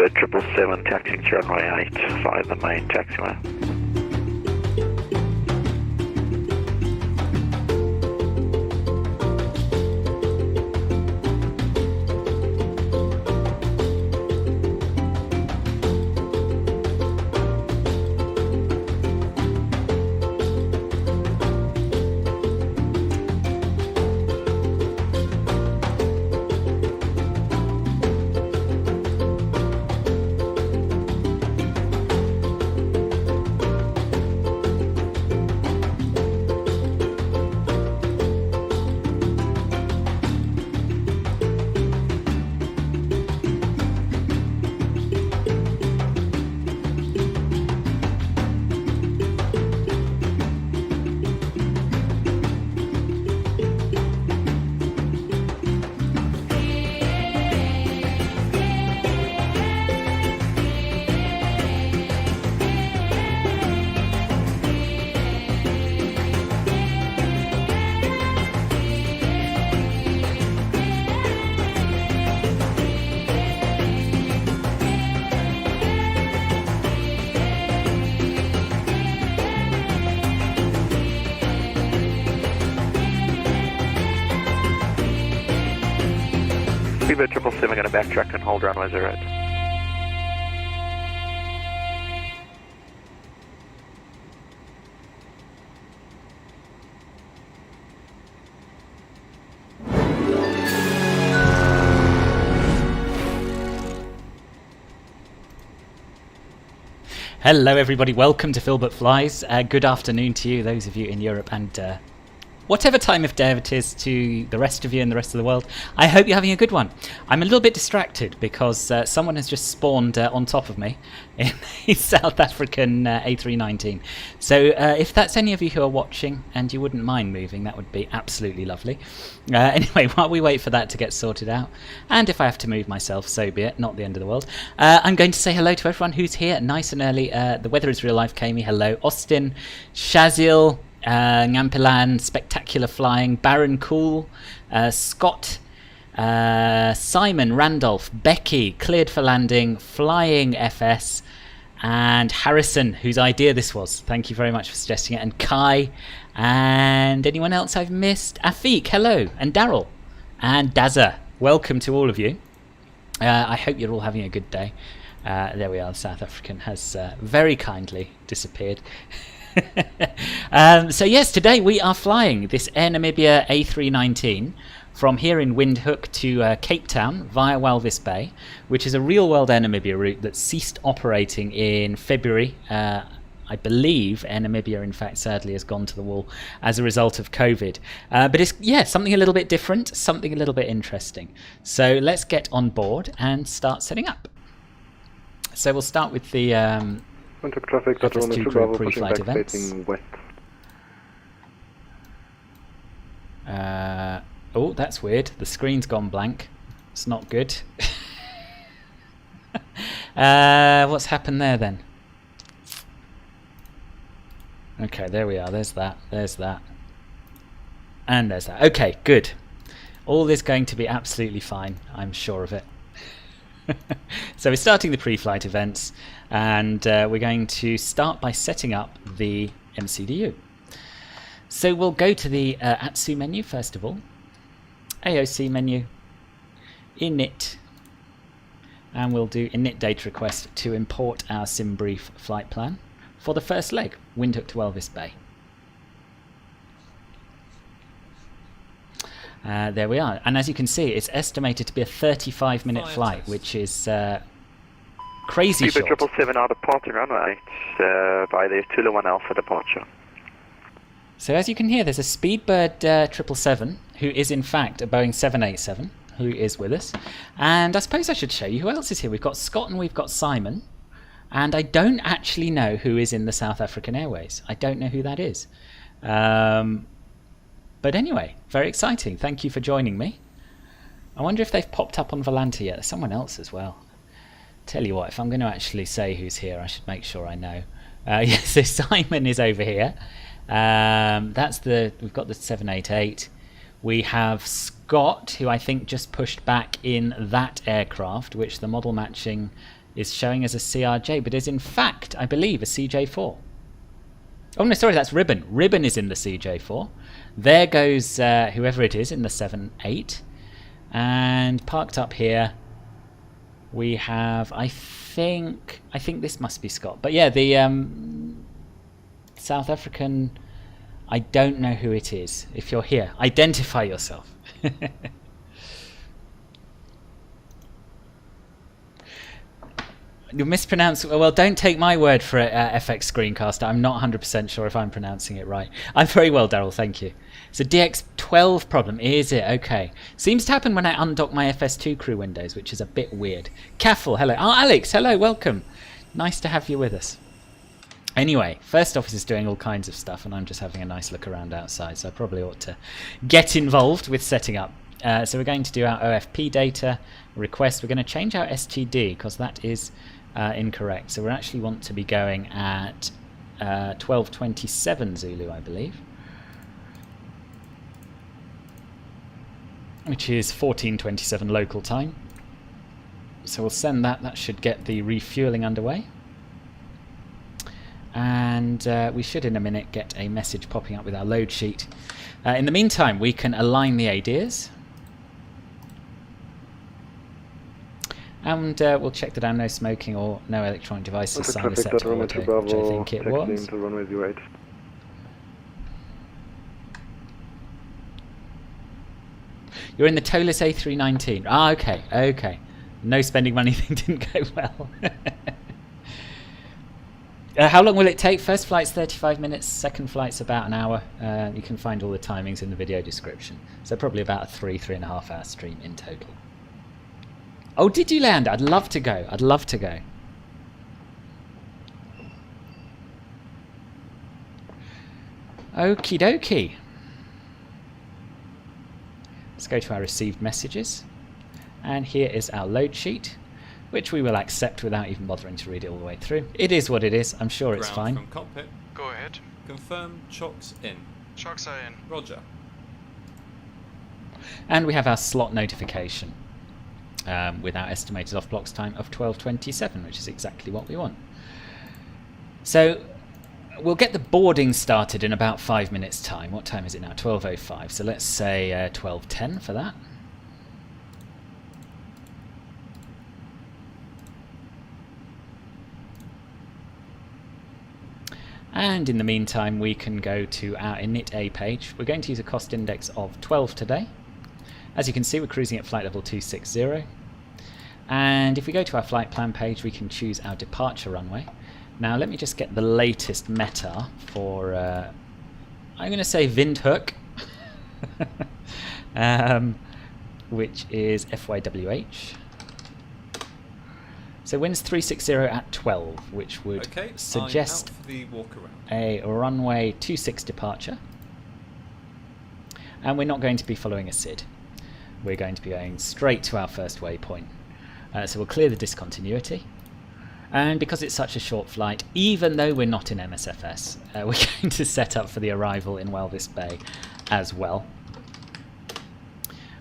Viva 777 taxiing to runway 8 via the main taxiway. Viva 777 going to backtrack and hold runway 08. Hello everybody, welcome to Phil But Flies. Good afternoon to you, those of you in Europe, and whatever time of day it is to the rest of you and the rest of the world. I hope you're having a good one. I'm a little bit distracted because someone has just spawned on top of me in the South African A319. So if that's any of you who are watching and you wouldn't mind moving, that would be absolutely lovely. Anyway, while we wait for that to get sorted out, and if I have to move myself, so be it, not the end of the world. I'm going to say hello to everyone who's here nice and early. The weather is real life, Kami, hello. Austin, Shazil, Ngampilan, Spectacular Flying, Baron Cool, Scott, Simon, Randolph, Becky, Cleared for Landing, Flying FS, and Harrison, whose idea this was. Thank you very much for suggesting it. And Kai, and anyone else I've missed? Afiq, hello, and Daryl, and Dazza. Welcome to all of you. I hope you're all having a good day. There we are, the South African has very kindly disappeared. So yes, today we are flying this Air Namibia A319 from here in Windhoek to Cape Town via Walvis Bay, which is a real-world Air Namibia route that ceased operating in February. I believe Air Namibia, in fact, sadly has gone to the wall as a result of COVID. But it's, yeah, something a little bit different, something a little bit interesting. So let's get on board and start setting up. So we'll start with the Windhoek traffic, that FS2 group pre-flight events. West. Oh, that's weird. The screen's gone blank. It's not good. What's happened there then? Okay, there we are. There's that. There's that. And there's that. Okay, good. All is going to be absolutely fine. I'm sure of it. So we're starting the pre-flight events, and we're going to start by setting up the MCDU. So we'll go to the ATSU menu first of all, AOC menu, init, and we'll do init data request to import our SimBrief flight plan for the first leg, Windhoek to Walvis Bay. There we are, and as you can see, it's estimated to be a 35-minute flight, which is crazy short. Viva 777 now departing runway 8 by the Tula 1 Alpha departure. So as you can hear, there's a Speedbird 777, who is in fact a Boeing 787, who is with us. And I suppose I should show you who else is here. We've got Scott and we've got Simon, and I don't actually know who is in the South African Airways. I don't know who that is. But anyway, very exciting. Thank you for joining me. I wonder if they've popped up on Volanta yet. There's someone else as well. Tell you what, if I'm going to actually say who's here, I should make sure I know. Yeah, so Simon is over here. We've got the 788. We have Scott, who I think just pushed back in that aircraft, which the model matching is showing as a CRJ, but is in fact, I believe, a CJ4. Oh no, sorry, that's Ribbon. Ribbon is in the CJ4. There goes whoever it is in the 7-8. And parked up here, we have, I think this must be Scott. But yeah, the South African, I don't know who it is. If you're here, identify yourself. You mispronounce. Well, don't take my word for it, FX Screencaster. I'm not 100% sure if I'm pronouncing it right. I'm very well, Daryl. Thank you. It's a DX12 problem, is it? Okay. Seems to happen when I undock my FS2 crew windows, which is a bit weird. Caffel, hello. Oh, Alex, hello. Welcome. Nice to have you with us. Anyway, first office is doing all kinds of stuff, and I'm just having a nice look around outside, so I probably ought to get involved with setting up. So we're going to do our OFP data request. We're going to change our STD because that is incorrect. So we actually want to be going at 12:27 Zulu, I believe, which is 14:27 local time. So we'll send that. That should get the refueling underway. And we should in a minute get a message popping up with our load sheet. In the meantime, we can align the ADs. And we'll check that there are no smoking or no electronic devices sign is set to auto, which I think it was. You're in the Tolus A319. Ah, okay, okay. No spending money thing didn't go well. How long will it take? First flight's 35 minutes, second flight's about an hour. You can find all the timings in the video description. So probably about a 3.5 hour stream in total. Oh, did you land? I'd love to go. I'd love to go. Okie dokie. Let's go to our received messages. And here is our load sheet, which we will accept without even bothering to read it all the way through. It is what it is. I'm sure it's fine. From cockpit. Go ahead. Confirm chocks in. Chocks are in. Roger. And we have our slot notification with our estimated off blocks time of 12:27, which is exactly what we want. So we'll get the boarding started in about 5 minutes time. What time is it now? 12:05. So let's say 12:10 for that. And in the meantime, we can go to our init A page. We're going to use a cost index of 12 today. As you can see, we're cruising at flight level 260. And if we go to our flight plan page, we can choose our departure runway. Now, let me just get the latest meta for, I'm going to say Windhoek, which is FYWH. So winds 360 at 12, which would suggest a runway 26 departure. And we're not going to be following a SID. We're going to be going straight to our first waypoint. So we'll clear the discontinuity. And because it's such a short flight, even though we're not in MSFS, we're going to set up for the arrival in Walvis Bay as well.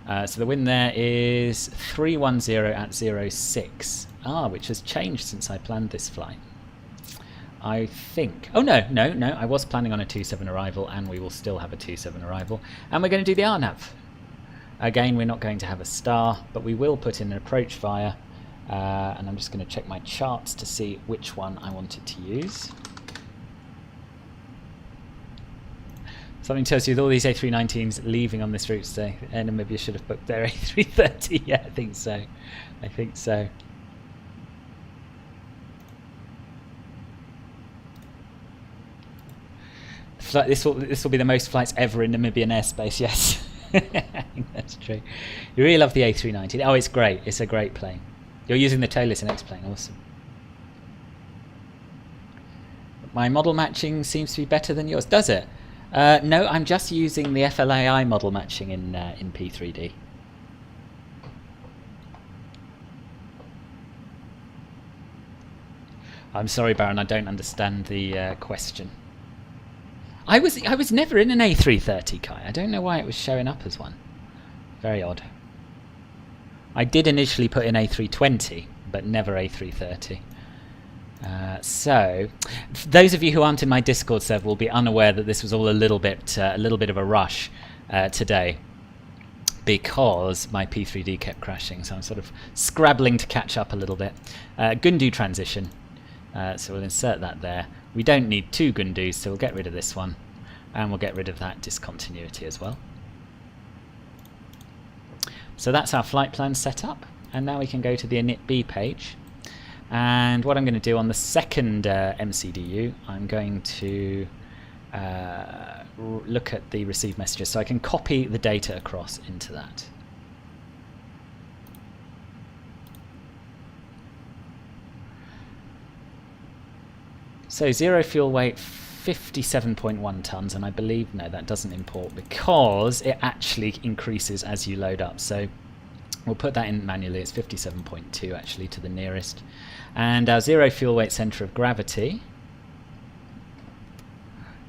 So the wind there is 310 at 06. Which has changed since I planned this flight. I think... Oh, no, I was planning on a 27 arrival, and we will still have a 27 arrival. And we're going to do the RNAV. Again, we're not going to have a star, but we will put in an approach via, and I'm just going to check my charts to see which one I wanted to use. Something tells you with all these A319s leaving on this route today, Air Namibia should have booked their A330. Yeah, I think so. I think so. This will be the most flights ever in Namibian airspace, yes. I think that's true. You really love the A319. Oh, it's great. It's a great plane. You're using the Tolus and X-plane. Awesome. My model matching seems to be better than yours. Does it? No, I'm just using the FLAI model matching in P3D. I'm sorry, Baron, I don't understand the question. I was never in an A330, Kai. I don't know why it was showing up as one. Very odd. I did initially put in A320, but never A330. So, those of you who aren't in my Discord server will be unaware that this was all a little bit of a rush today, because my P3D kept crashing, so I'm sort of scrabbling to catch up a little bit. Gundu transition, so we'll insert that there. We don't need 2 Gundus, so we'll get rid of this one, and we'll get rid of that discontinuity as well. So that's our flight plan set up, and now we can go to the init-B page. And what I'm going to do on the second MCDU, I'm going to look at the received messages, so I can copy the data across into that. So 0 fuel weight, 57.1 tons, and I believe, no, that doesn't import because it actually increases as you load up. So we'll put that in manually. It's 57.2 actually to the nearest. And our 0 fuel weight centre of gravity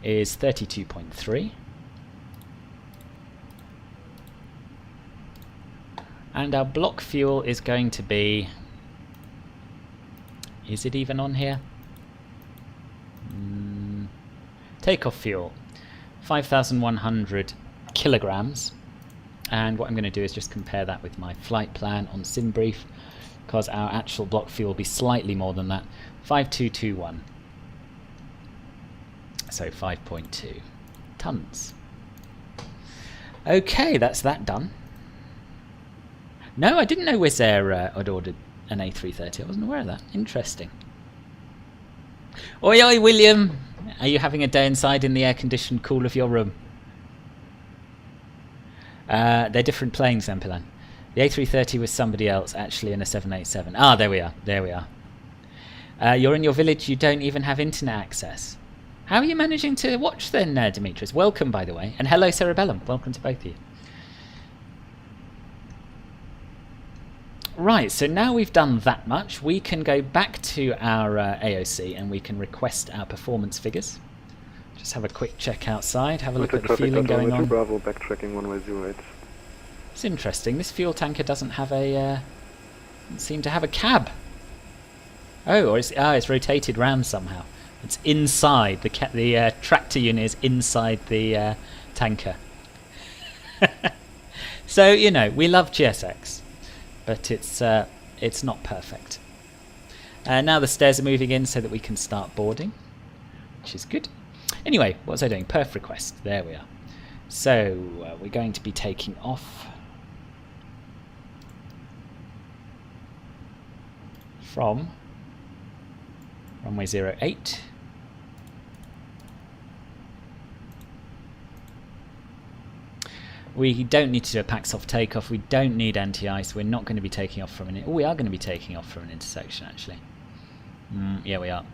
is 32.3. And our block fuel is going to be, is it even on here? Takeoff fuel, 5,100 kilograms. And what I'm going to do is just compare that with my flight plan on SimBrief, because our actual block fuel will be slightly more than that. 5221. So 5.2 tons. Okay, that's that done. No, I didn't know Wizz Air had ordered an A330. I wasn't aware of that. Interesting. Oi, oi, William! Are you having a day inside in the air-conditioned cool of your room? They're different planes, Zampilan. The A330 was somebody else, actually, in a 787. Ah, there we are. There we are. You're in your village. You don't even have internet access. How are you managing to watch then, Demetrius? Welcome, by the way. And hello, Cerebellum. Welcome to both of you. Right, so now we've done that much, we can go back to our AOC and we can request our performance figures. Just have a quick check outside, have a look at the fueling going on. Bravo, backtracking 108. It's interesting, this fuel tanker doesn't have a, doesn't seem to have a cab. Oh, or it's rotated round somehow. It's inside, the tractor unit is inside the tanker. So, you know, we love GSX. But it's not perfect. Now the stairs are moving in so that we can start boarding, which is good. Anyway, what was I doing? Perf request. There we are. So we're going to be taking off from runway 08. We don't need to do a pax-off takeoff. We don't need anti-ice. We're not going to be taking off from an... Oh, we are going to be taking off from an intersection, actually. Yeah, we are.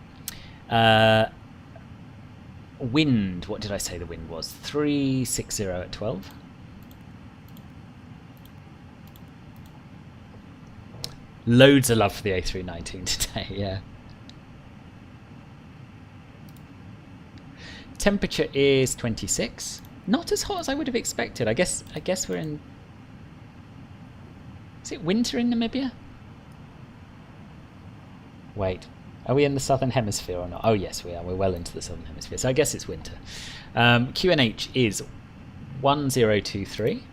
Wind. What did I say the wind was? 360 at 12. Loads of love for the A319 today, yeah. Temperature is 26. Not as hot as I would have expected. I guess we're in... Is it winter in Namibia? Wait. Are we in the southern hemisphere or not? Oh yes, we are. We're well into the southern hemisphere. So I guess it's winter. QNH is 1023.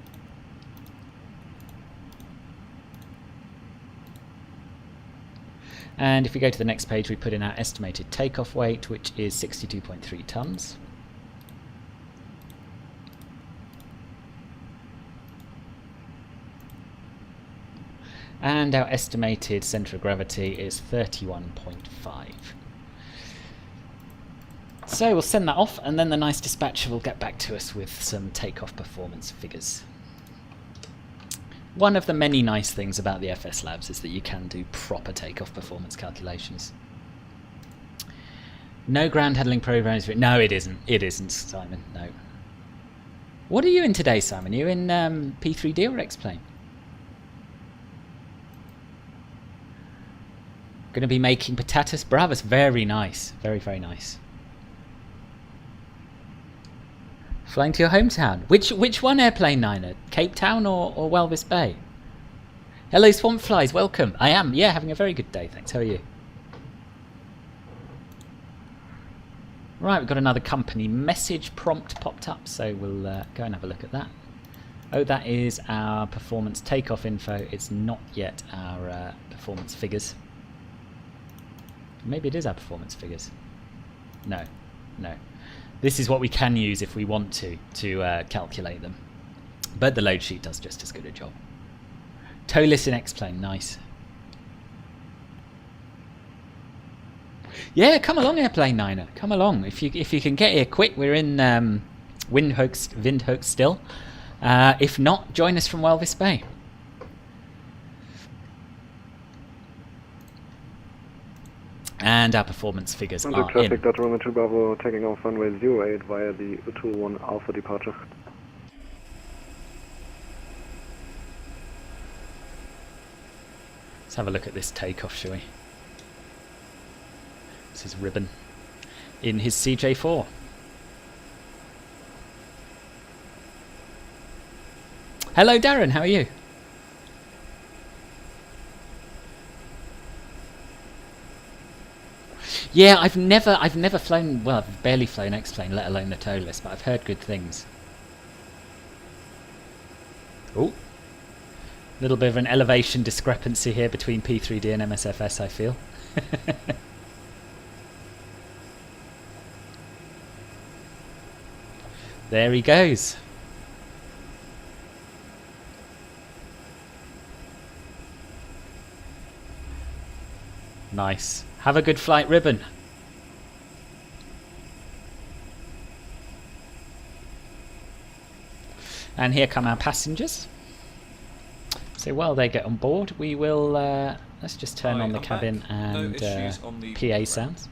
And if we go to the next page, we put in our estimated takeoff weight, which is 62.3 tons. And our estimated centre of gravity is 31.5. So we'll send that off, and then the nice dispatcher will get back to us with some takeoff performance figures. One of the many nice things about the FSLabs is that you can do proper takeoff performance calculations. No ground handling programs. No, it isn't. It isn't, Simon. No. What are you in today, Simon? Are you in P3D or X-Plane? Going to be making patatas bravas. Very nice. Very, very nice. Flying to your hometown. Which one, Airplane Niner? Cape Town or Walvis Bay? Hello, swamp flies. Welcome. I am, yeah, having a very good day. Thanks. How are you? Right, we've got another company message prompt popped up, so we'll go and have a look at that. Oh, that is our performance takeoff info. It's not yet our performance figures. Maybe it is our performance figures. No, no. This is what we can use if we want to calculate them. But the load sheet does just as good a job. Toeless in X-Plane, nice. Yeah, come along, Airplane Niner. Come along. If you can get here quick, we're in Windhoek still. If not, join us from Walvis Bay. And our performance figures are traffic, in. Dr. Roman 2 Bravo taking off runway 08 via the 21 Alpha departure. Let's have a look at this takeoff, shall we? This is Ribbon in his CJ4. Hello, Darren. How are you? Yeah, I've never flown. Well, I've barely flown X-Plane, let alone the toeless, but I've heard good things. Oh, a little bit of an elevation discrepancy here between P3D and MSFS, I feel. There he goes. Nice. Have a good flight, Ribbon. And here come our passengers. So while they get on board, we will let's just turn on the cabin and PA sounds.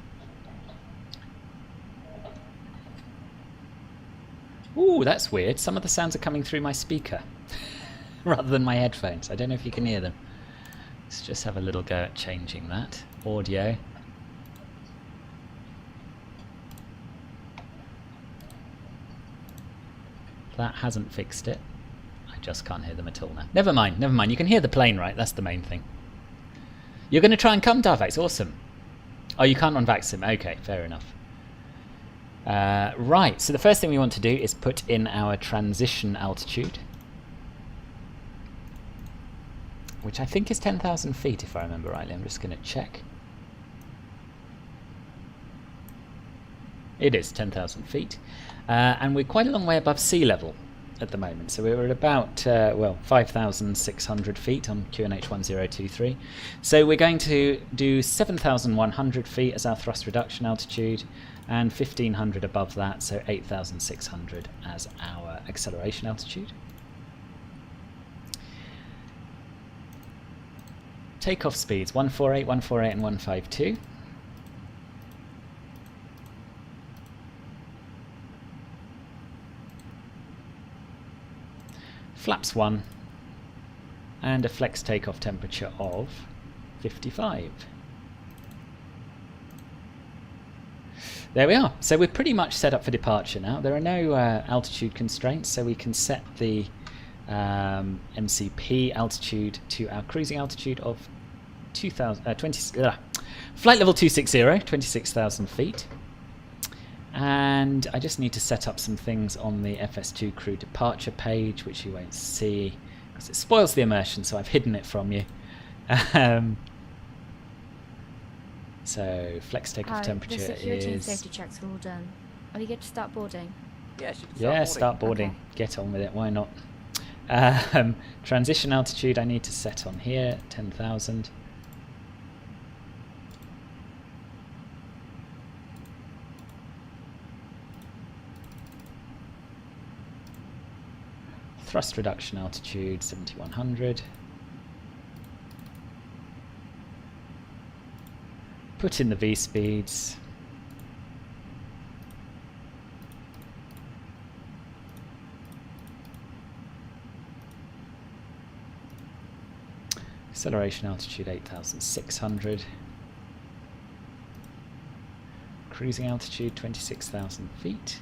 Ooh, that's weird. Some of the sounds are coming through my speaker rather than my headphones. I don't know if you can hear them. Let's just have a little go at changing that. Audio. That hasn't fixed it. I just can't hear them at all now. Never mind, never mind. You can hear the plane, right? That's the main thing. You're going to try and come, Darvax. Awesome. Oh, you can't on VATSIM. Okay, fair enough. Right, so the first thing we want to do is put in our transition altitude, which I think is 10,000 feet if I remember rightly. I'm just going to check. It is 10,000 feet, and we're quite a long way above sea level at the moment. So we're at about, well, 5,600 feet on QNH 1023. So we're going to do 7,100 feet as our thrust reduction altitude, and 1,500 above that, so 8,600 as our acceleration altitude. Takeoff speeds 148, 148 and 152. Flaps 1 and a flex takeoff temperature of 55. There we are. So we're pretty much set up for departure now. There are no altitude constraints, so we can set the MCP altitude to our cruising altitude of flight level 260, 26,000 feet. And I just need to set up some things on the FS2 crew departure page, which you won't see because it spoils the immersion, so I've hidden it from you. So flex takeoff temperature the security and is... safety checks are all done. Are we good to start boarding? Yeah, start boarding. Okay. Get on with it, why not? Transition altitude I need to set on here, 10,000. Thrust reduction altitude, 7,100. Put in the V speeds. Acceleration altitude 8,600. Cruising altitude 26,000 feet.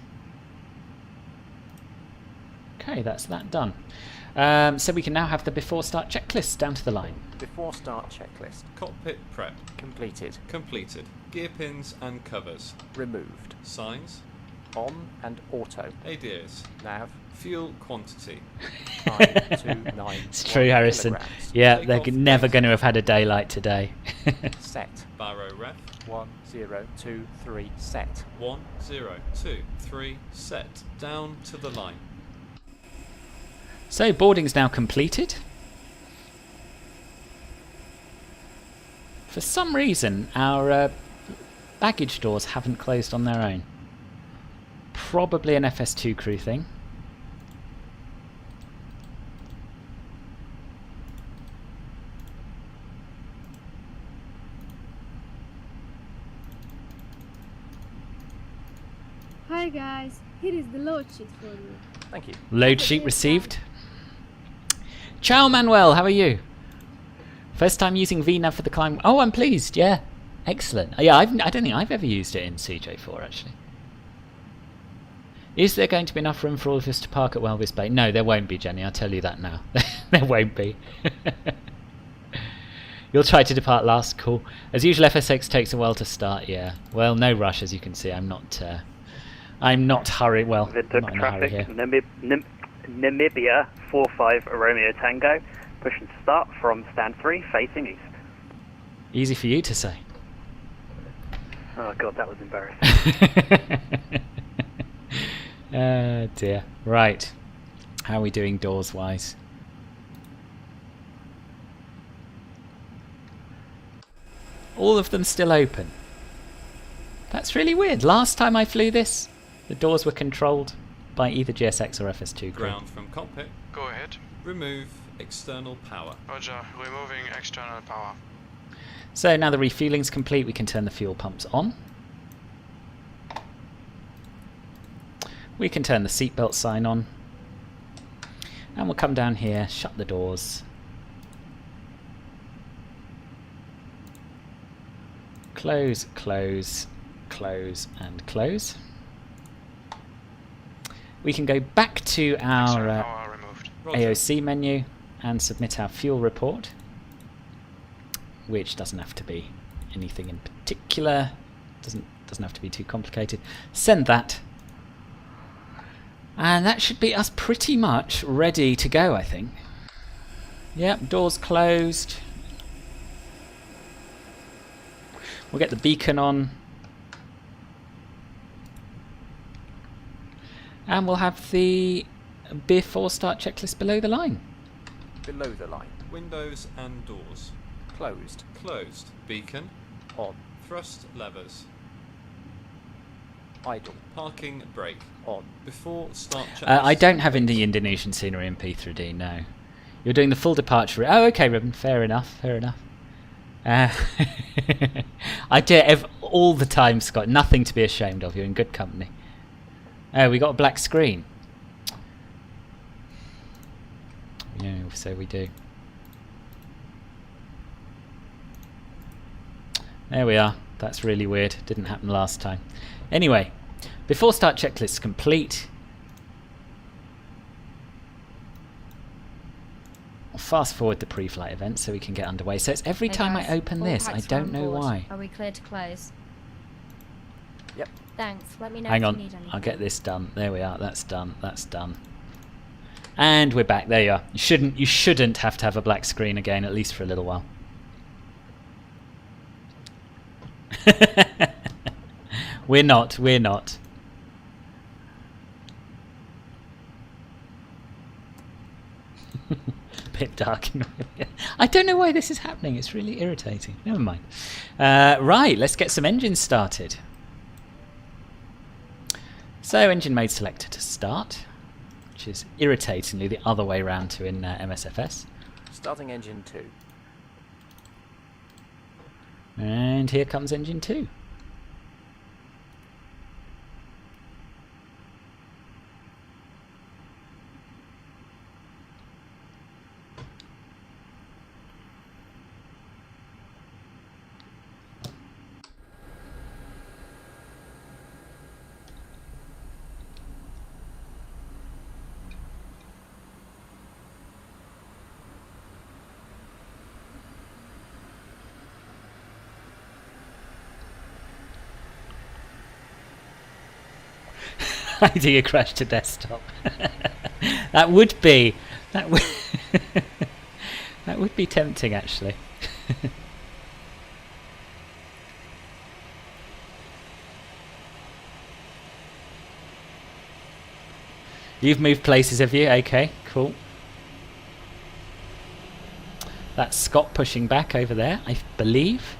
Okay. Okay, that's that done. So we can now have the before start checklist down to the line. Before start checklist. Cockpit prep. Completed. Completed. Gear pins and covers. Removed. Signs. On and auto. ADs. Nav. Fuel quantity. 929. It's true, Harrison. kilograms. Yeah, Take they're off never exit. going to have had a day like today. Set. Barrow ref. 1023. Set. 1, 0, 2, 3. Set. Down to the line. So boarding's now completed. For some reason, our baggage doors haven't closed on their own. Probably an FS2 crew thing. Hi guys, here is the load sheet for you. Thank you. Load sheet received. Ciao, Manuel. How are you? First time using VNav for the climb. Oh, I'm pleased. Yeah, excellent. Yeah, I don't think I've ever used it in CJ4 actually. Is there going to be enough room for all of us to park at Walvis Bay? No, there won't be, Jenny. I'll tell you that now. There won't be. You'll try to depart last. Cool. As usual, FSX takes a while to start. Yeah. Well, no rush, as you can see. I'm not hurried. Well, I'm Windhoek not in a hurry here. traffic, Namibia 45 Romeo Tango, pushing to start from stand 3, facing east. Easy for you to say. Oh god, that was embarrassing. Oh dear. Right. How are we doing doors wise? All of them still open. That's really weird. Last time I flew this, the doors were controlled by either GSX or FS2 crew. Ground from cockpit. Go ahead. Remove external power. Roger. Removing external power. So now the refueling's complete, we can turn the fuel pumps on. We can turn the seatbelt sign on. And we'll come down here, shut the doors. Close, close, close, and close. We can go back to External our power removed. Roger. AOC menu and submit our fuel report, which doesn't have to be anything in particular. Doesn't have to be too complicated. Send that. And that should be us pretty much ready to go, I think. Yep, doors closed. We'll get the beacon on. And we'll have the before start checklist below the line. Below the line. Windows and doors. Closed. Closed. Beacon. On. Thrust levers. Idle. Parking brake. On. Before start checklist. I don't have the Indonesian scenery in P3D, no. You're doing the full departure. Oh, okay, Ruben. Fair enough, fair enough. I do it all the time, Scott. Nothing to be ashamed of. You're in good company. Oh, we got a black screen. Yeah, so we do. There we are. That's really weird. Didn't happen last time. Anyway, before start checklist complete. I'll fast forward the pre-flight event so we can get underway. So it's every Hey time guys, I open all this, I packs are don't on know board. why. Are we clear to close? Yep. Thanks. Let me know Hang if on, you need anything. I'll get this done. There we are. That's done. That's done. And we're back. There you are. You shouldn't have to have a black screen again, at least for a little while. We're not. We're not. Bit dark. I don't know why this is happening. It's really irritating. Never mind. Right, let's get some engines started. So engine mode selector to start, which is irritatingly the other way round to in MSFS. Starting engine 2. And here comes engine 2. Do you crash to desktop? That would be that would that would be tempting actually. You've moved places, have you? Okay, cool. That's Scott pushing back over there, I believe.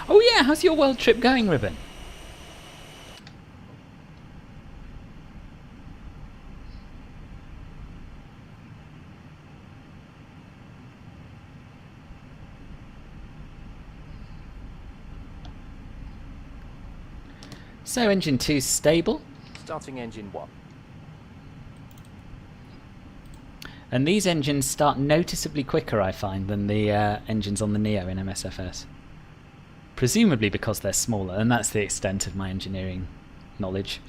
Oh yeah, how's your world trip going, Ribbon? So engine 2's stable. Starting engine 1. And these engines start noticeably quicker, I find, than the engines on the Neo in MSFS. Presumably because they're smaller, and that's the extent of my engineering knowledge.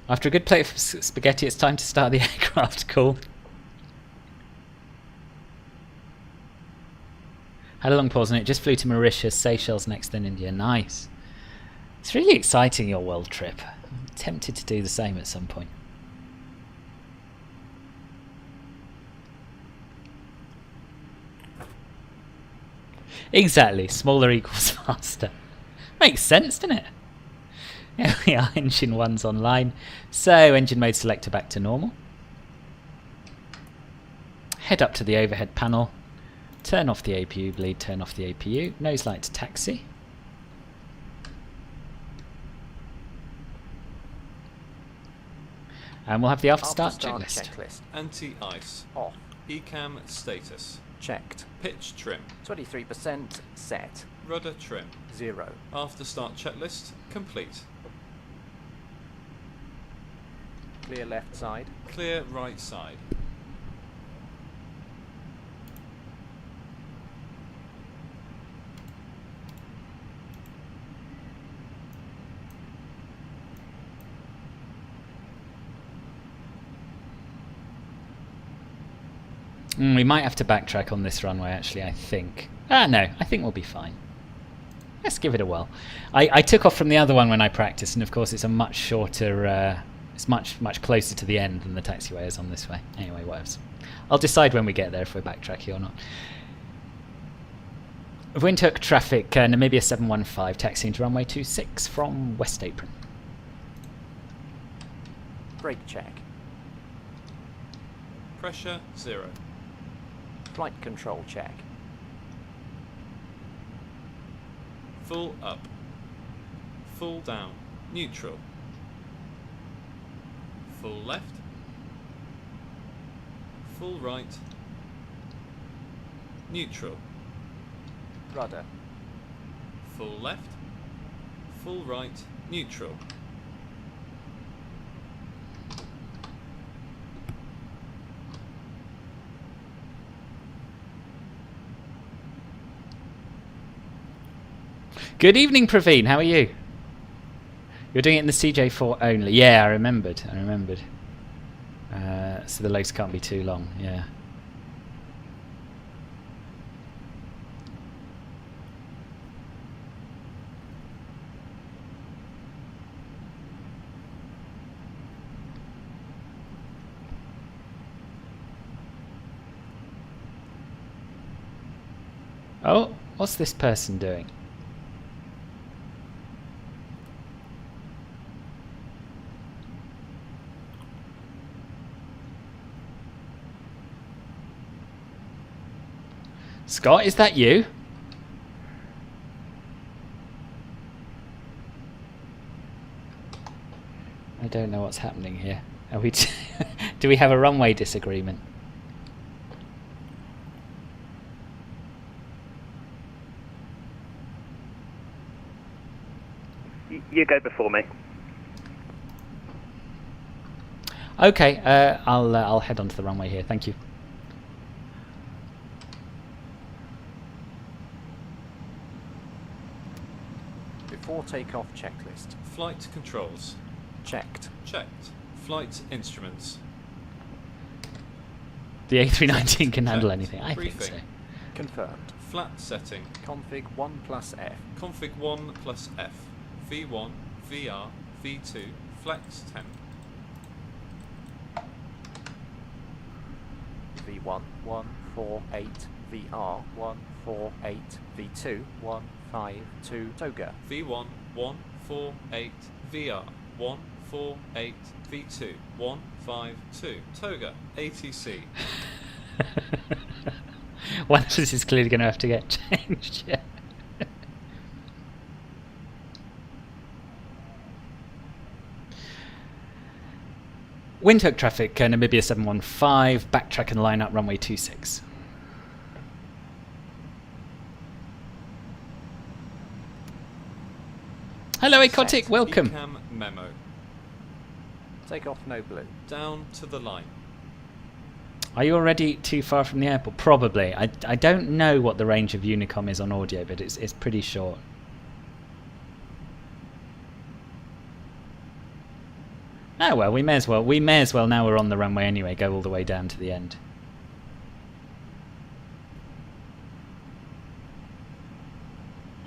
After a good plate of spaghetti, it's time to start the aircraft. Cool. Had a long pause on it, just flew to Mauritius, Seychelles next, then India. Nice. It's really exciting, your world trip. I'm tempted to do the same at some point. Exactly, smaller equals faster. Makes sense, doesn't it? Here we are, engine 1's online. So, engine mode selector back to normal. Head up to the overhead panel. Turn off the APU bleed, turn off the APU. Nose light to taxi. And we'll have the after start checklist. Anti-ice. Off. ECAM status. Checked. Pitch trim. 23% set. Rudder trim. 0. After start checklist complete. Clear left side. Clear right side. We might have to backtrack on this runway, actually, I think. Ah, no, I think we'll be fine. Let's give it a whirl. I took off from the other one when I practiced, and of course it's a much shorter, it's much closer to the end than the taxiway is on this way. Anyway, whatevs. I'll decide when we get there if we're backtracking or not. Windhoek traffic, Namibia 715, taxiing to runway 26 from West Apron. Brake check. Pressure 0. Flight control check. Full up. Full down. Neutral. Full left. Full right. Neutral. Rudder. Full left. Full right. Neutral. Good evening, Praveen. How are you? You're doing it in the CJ4 only. Yeah, I remembered. So the legs can't be too long. Yeah. Oh, what's this person doing? Scott, is that you? I don't know what's happening here. Are we do we have a runway disagreement? You go before me. Okay, I'll head onto the runway here. Thank you. Before takeoff checklist. Flight controls. Checked. Checked. Flight instruments. The A319 can handle Checked. anything. I think so. Briefing. Confirmed. Flat setting. Config 1 plus F. Config 1 plus F. V1, VR, V2, flex temp. V1 148 VR 148 V2 152 Toga. V1, 148, VR, 148, V2, 152. Toga, ATC. One of us is clearly going to have to get changed. Yeah. Windhoek traffic, Namibia 715, backtrack and line up runway 26. Hello, Acotic, welcome. Ecam memo. Take off no blue. Down to the line. Are you already too far from the airport? Probably. I don't know what the range of Unicom is on audio, but it's pretty short. Oh well, we may as well now we're on the runway anyway, go all the way down to the end.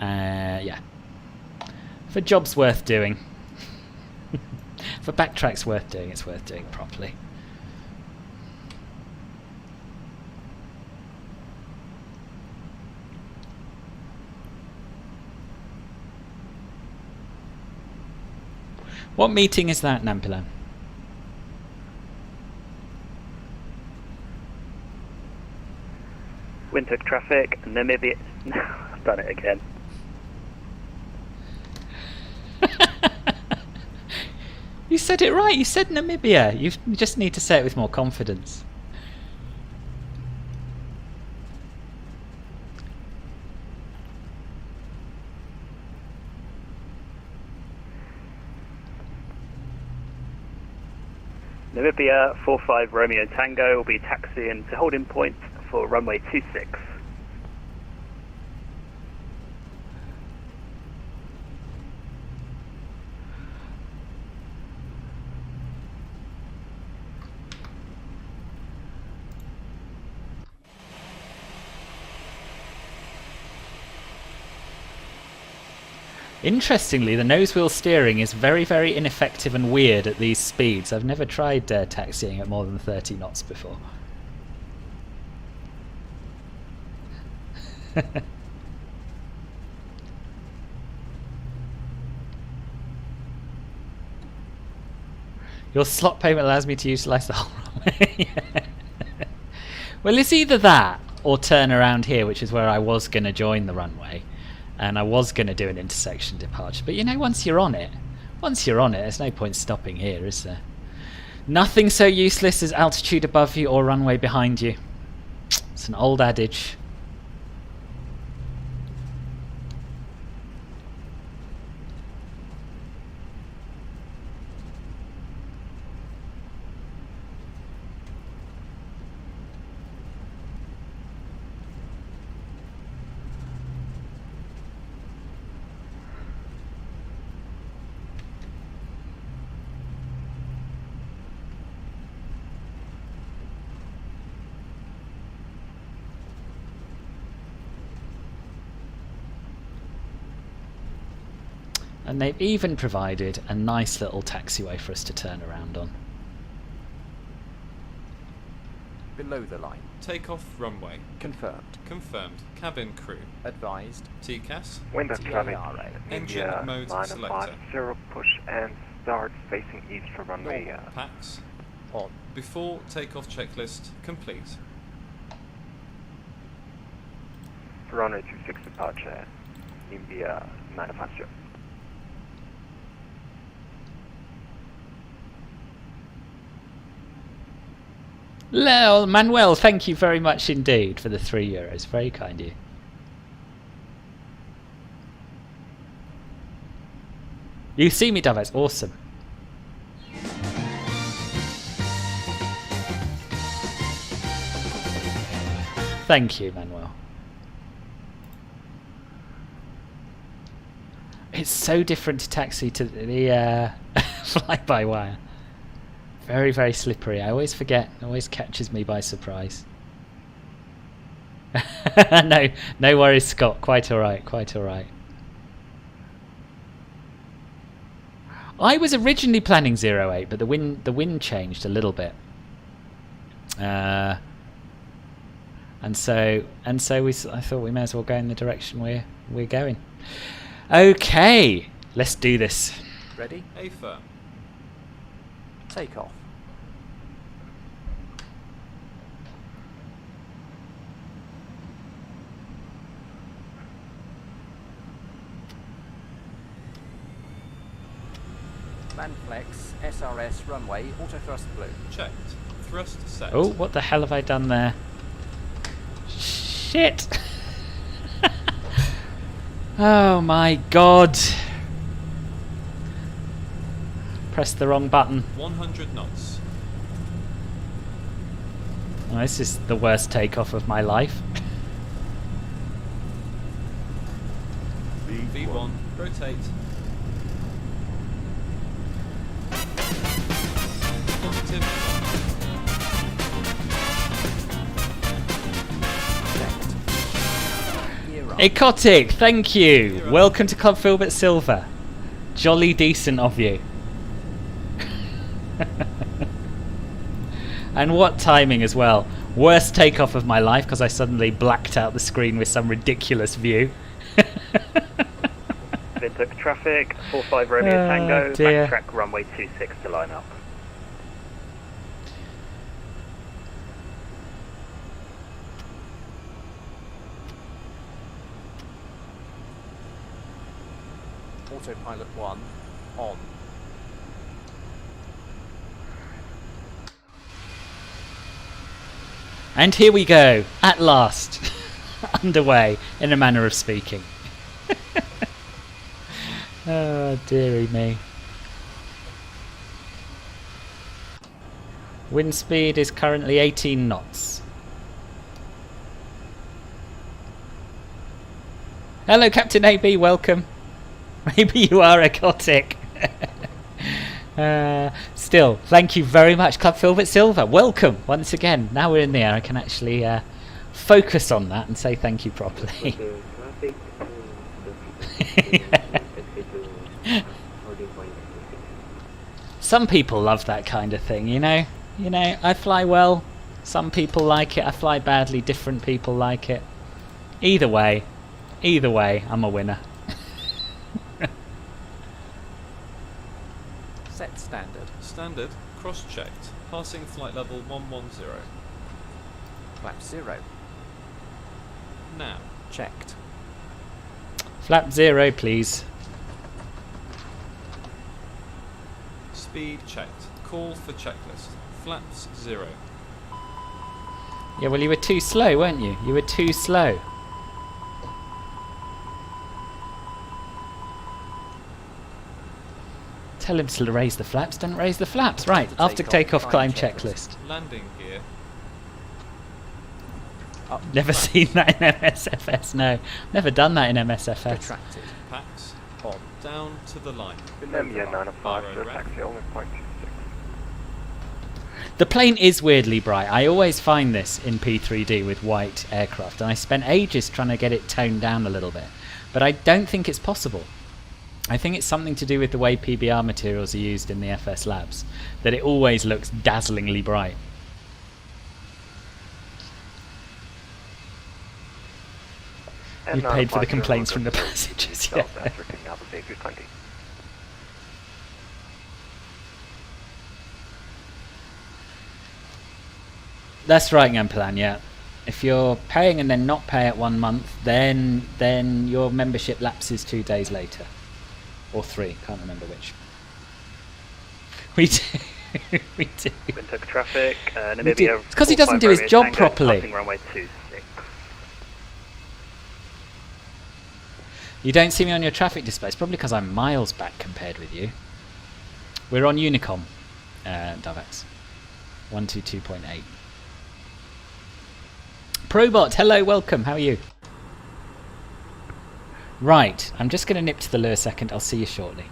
Yeah. For jobs worth doing. For backtracks worth doing, it's worth doing properly. What meeting is that, Nampilan? Windhoek traffic, Namibia. I've done it again. You said it right. You said Namibia. You just need to say it with more confidence. Namibia 45 Romeo Tango will be taxiing to holding point for runway 26. Interestingly, the nose wheel steering is very, very ineffective and weird at these speeds. I've never tried taxiing at more than 30 knots before. Your slot payment allows me to utilise the whole runway. Well, it's either that or turn around here, which is where I was going to join the runway. And I was going to do an intersection departure. But you know, once you're on it, there's no point stopping here, is there? Nothing so useless as altitude above you or runway behind you. It's an old adage. And they've even provided a nice little taxiway for us to turn around on. Below the line. Takeoff runway. Confirmed. Confirmed. Cabin crew. Advised. TCAS. Windhoek traffic, Engine India mode 950, selector. push and start facing east for runway Packs. On. Before takeoff checklist complete. for runway 26 departure, India 950. Lel, Manuel, thank you very much indeed for the €3. Very kind of you. You see me, Davos. Awesome. Thank you, Manuel. It's so different to taxi to the Fly by wire. Very, very slippery. I always forget. It always catches me by surprise. No, no worries, Scott. Quite all right. Quite all right. I was originally planning 08, but the wind changed a little bit. And so I thought we may as well go in the direction we're going. Okay, let's do this. Ready? A firm. Take off. Land flex, SRS, runway, auto thrust blue. Checked. Thrust set. Oh, what the hell have I done there? Shit! Oh my god! Pressed the wrong button. 100 knots. Oh, this is the worst takeoff of my life. V1. Rotate. Positive. Ecotic, thank you. Welcome to Club Filbert Silver. Jolly decent of you. And what timing as well. Worst takeoff of my life because I suddenly blacked out the screen with some ridiculous view. Windhoek traffic, 45 Romeo Tango, dear. backtrack runway 26 to line up. Autopilot 1 on. And here we go, at last. Underway, in a manner of speaking. Oh, dearie me. Wind speed is currently 18 knots. Hello, Captain AB, welcome. Maybe you are ecotic. Still, thank you very much, Club Filbert Silver. Welcome once again. Now we're in the air, I can actually focus on that and say thank you properly. Some people love that kind of thing, you know. You know, I fly well. Some people like it. I fly badly. Different people like it. Either way, I'm a winner. Set standard. Standard. Cross-checked. Passing flight level 110. Flap 0. Now. Checked. Flap 0, please. Speed checked. Call for checklist. Flaps 0. Yeah, well, you were too slow, weren't you? You were too slow. Tell him to raise the flaps. Don't raise the flaps. Right, after takeoff, climb checklist. Landing gear. Never seen that in MSFS, no. Never done that in MSFS. Retracted. Packs. On. Down to the line. The plane is weirdly bright. I always find this in P3D with white aircraft, and I spent ages trying to get it toned down a little bit. But I don't think it's possible. I think it's something to do with the way PBR materials are used in the FSLabs, that it always looks dazzlingly bright. You paid for the complaints from the passengers, yeah. That's right, Gamplan, yeah. If you're paying and then not pay it 1 month, then your membership lapses 2 days later. Or 3, can't remember which. We do. We do. Windhoek traffic, Namibia. It's because he doesn't do his job properly. Passing runway 26. You don't see me on your traffic display. It's probably because I'm miles back compared with you. We're on Unicom, Davax. 122.8. Probot, hello, welcome. How are you? Right, I'm just going to nip to the loo a second. I'll see you shortly.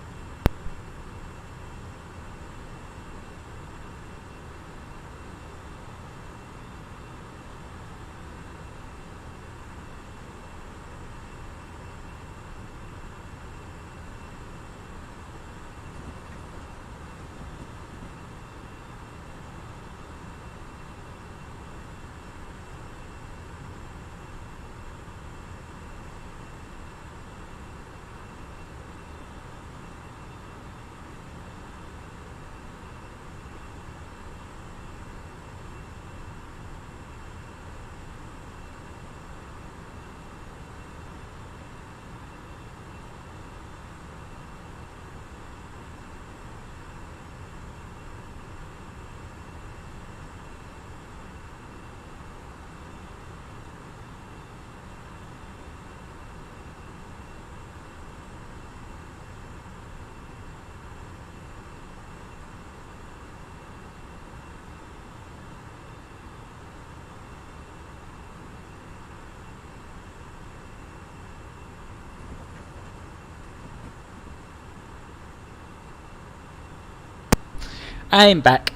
I'm back.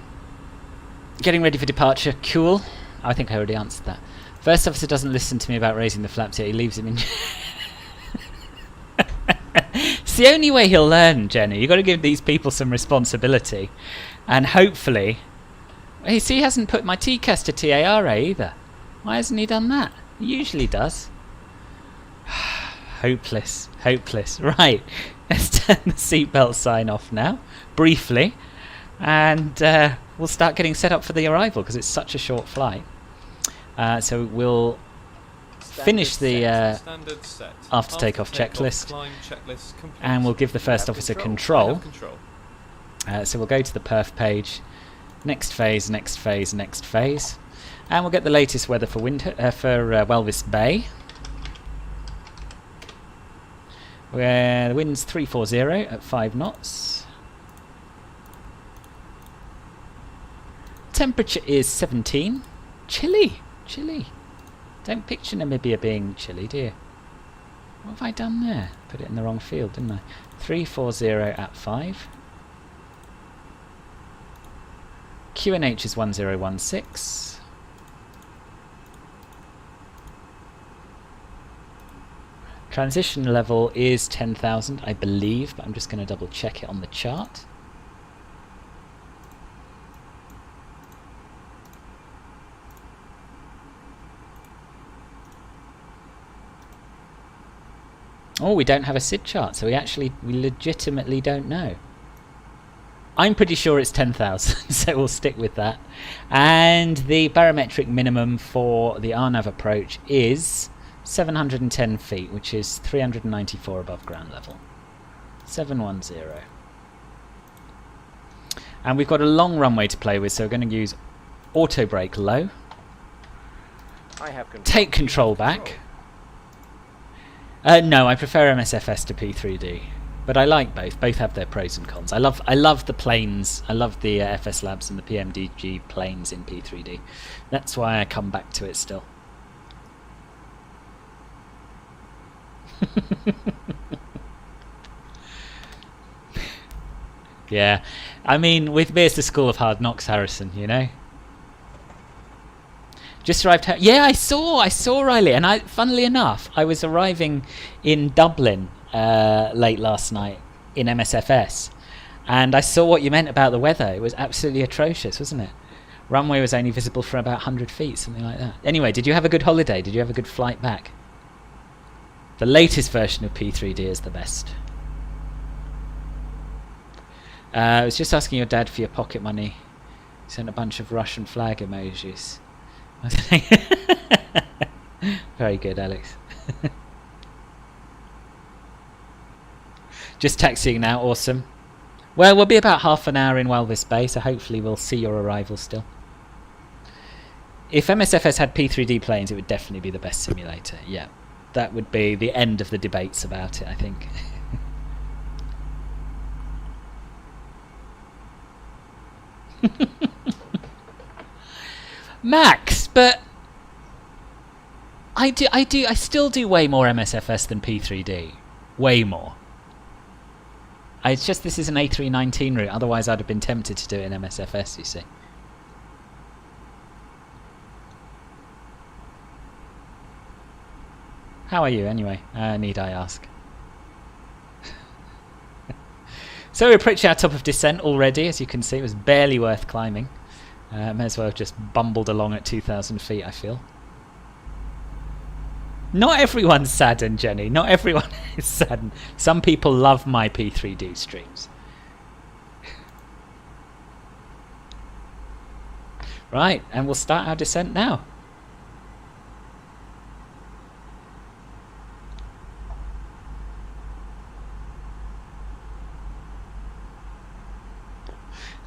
Getting ready for departure. Cool. I think I already answered that. First officer doesn't listen to me about raising the flaps yet. He leaves him in. It's the only way he'll learn, Jenny. You've got to give these people some responsibility. And hopefully... Hey, see, he hasn't put my TCAS to TARA either. Why hasn't he done that? He usually does. Hopeless. Hopeless. Right. Let's turn the seatbelt sign off now. Briefly. And we'll start getting set up for the arrival because it's such a short flight. So we'll finish the after takeoff checklist, and we'll give the first officer control. So we'll go to the perf page, next phase, next phase, next phase, and we'll get the latest weather for Walvis Bay, where the wind's 340 at 5 knots. Temperature is 17. Chilly. Chilly. Don't picture Namibia being chilly, do you? What have I done there? Put it in the wrong field, didn't I? 340 at 5. QNH is 1016. Transition level is 10,000, I believe, but I'm just going to double check it on the chart. Oh, we don't have a SID chart, so we legitimately don't know. I'm pretty sure it's 10,000, so we'll stick with that. And the barometric minimum for the RNAV approach is 710 feet, which is 394 above ground level. 710. And we've got a long runway to play with, so we're going to use auto brake low. Take control back. No, I prefer MSFS to P3D, but I like both. Both have their pros and cons. I love the planes. I love the FSLabs and the PMDG planes in P3D. That's why I come back to it still. Yeah, I mean, with me it's the School of Hard Knocks, Harrison. You know. Just arrived home. Yeah, I saw Riley, and funnily enough, I was arriving in Dublin late last night in MSFS, and I saw what you meant about the weather. It was absolutely atrocious, wasn't it? Runway was only visible for about 100 feet, something like that. Anyway, did you have a good holiday? Did you have a good flight back? The latest version of P3D is the best. I was just asking your dad for your pocket money. He sent a bunch of Russian flag emojis. Very good, Alex. Just taxiing now, awesome. Well, we'll be about half an hour in Walvis Bay, so hopefully we'll see your arrival still. If MSFS had P3D planes, it would definitely be the best simulator. Yeah, that would be the end of the debates about it, I think. Max, but I still do way more MSFS than P3D. Way more. It's just this is an A319 route, otherwise I'd have been tempted to do it in MSFS, you see. How are you anyway? Need I ask? So we're approaching our top of descent already, as you can see. It was barely worth climbing. May as well have just bumbled along at 2,000 feet, I feel. Not everyone's saddened, Jenny. Not everyone is saddened. Some people love my P3D streams. Right, and we'll start our descent now.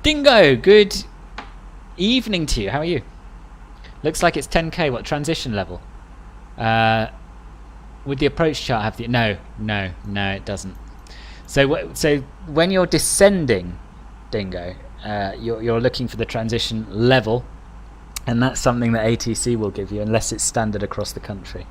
Dingo, good evening to you. How are you? Looks like it's 10k. What transition level? Would the approach chart have the... No, it doesn't. So when you're descending, Dingo, you're looking for the transition level, and that's something that ATC will give you, unless it's standard across the country.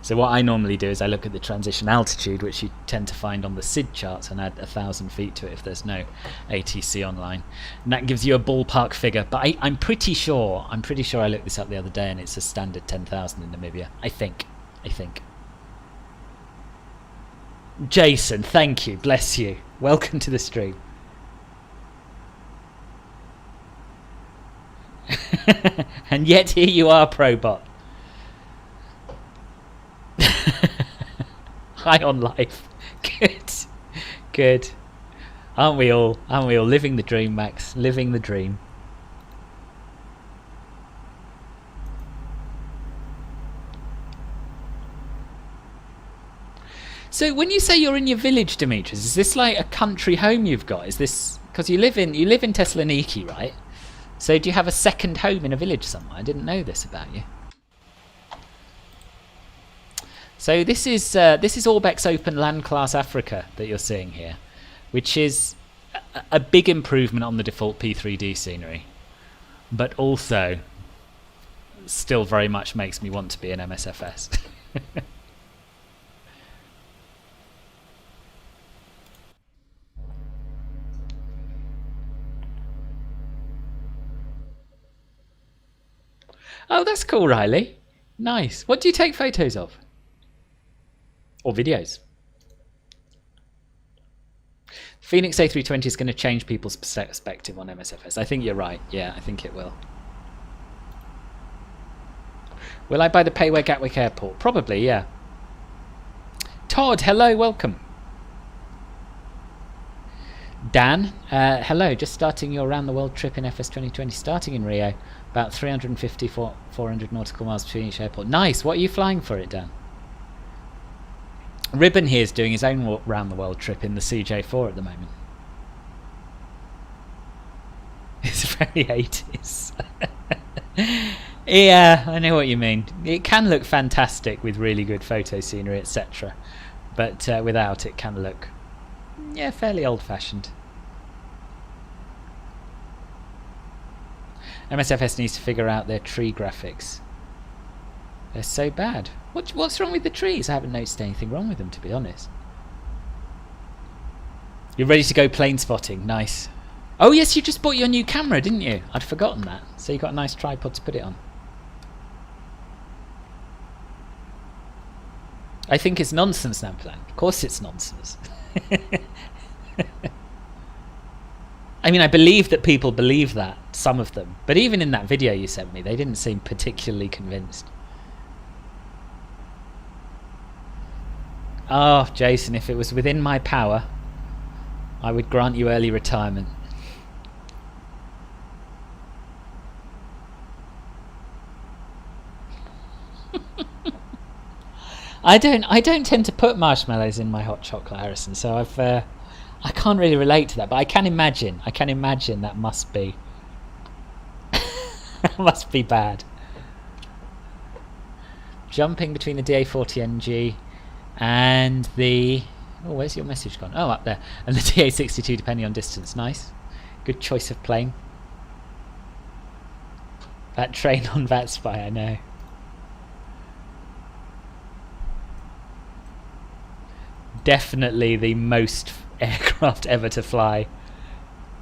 So what I normally do is I look at the transition altitude, which you tend to find on the SID charts, and add 1,000 feet to it if there's no ATC online, and that gives you a ballpark figure. But I'm pretty sure I looked this up the other day, and it's a standard 10,000 in Namibia. I think. Jason, thank you, bless you. Welcome to the stream. And yet here you are, Probot. High on life. Good. Aren't we all living the dream, Max? Living the dream. So when you say you're in your village, Demetrius, is this like a country home you've got? Is this because you live in Thessaloniki, right? So do you have a second home in a village somewhere? I didn't know this about you. So this is Orbex Open Land Class Africa that you're seeing here, which is a big improvement on the default P3D scenery, but also still very much makes me want to be an MSFS. Oh, that's cool, Riley. Nice. What do you take photos of? Or videos? Phoenix A320 is going to change people's perspective on MSFS. I think you're right. Yeah, I think it will. Will I buy the Payway Gatwick Airport? Probably, yeah. Todd, hello, welcome. Dan, hello. Just starting your around the world trip in FS 2020, starting in Rio. About 350, 400 nautical miles between each airport. Nice. What are you flying for it, Dan? Ribbon here is doing his own round the world trip in the CJ4 at the moment. It's very 80s. Yeah, I know what you mean. It can look fantastic with really good photo scenery, etc. But without, it can look, yeah, fairly old-fashioned. MSFS needs to figure out their tree graphics. They're so bad. What's wrong with the trees? I haven't noticed anything wrong with them, to be honest. You're ready to go plane spotting. Nice. Oh yes, you just bought your new camera, didn't you? I'd forgotten that. So you got a nice tripod to put it on. I think it's nonsense, Namplan. Of course it's nonsense. I mean, I believe that people believe that, some of them. But even in that video you sent me, they didn't seem particularly convinced. Oh, Jason, if it was within my power, I would grant you early retirement. I don't tend to put marshmallows in my hot chocolate, Harrison, so I can't really relate to that, but I can imagine that must be that must be bad. Jumping between the DA40NG and the, oh, where's your message gone? Oh, up there. And the DA62 depending on distance. Nice. Good choice of plane. That train on VATSIM, I know. Definitely the most aircraft ever to fly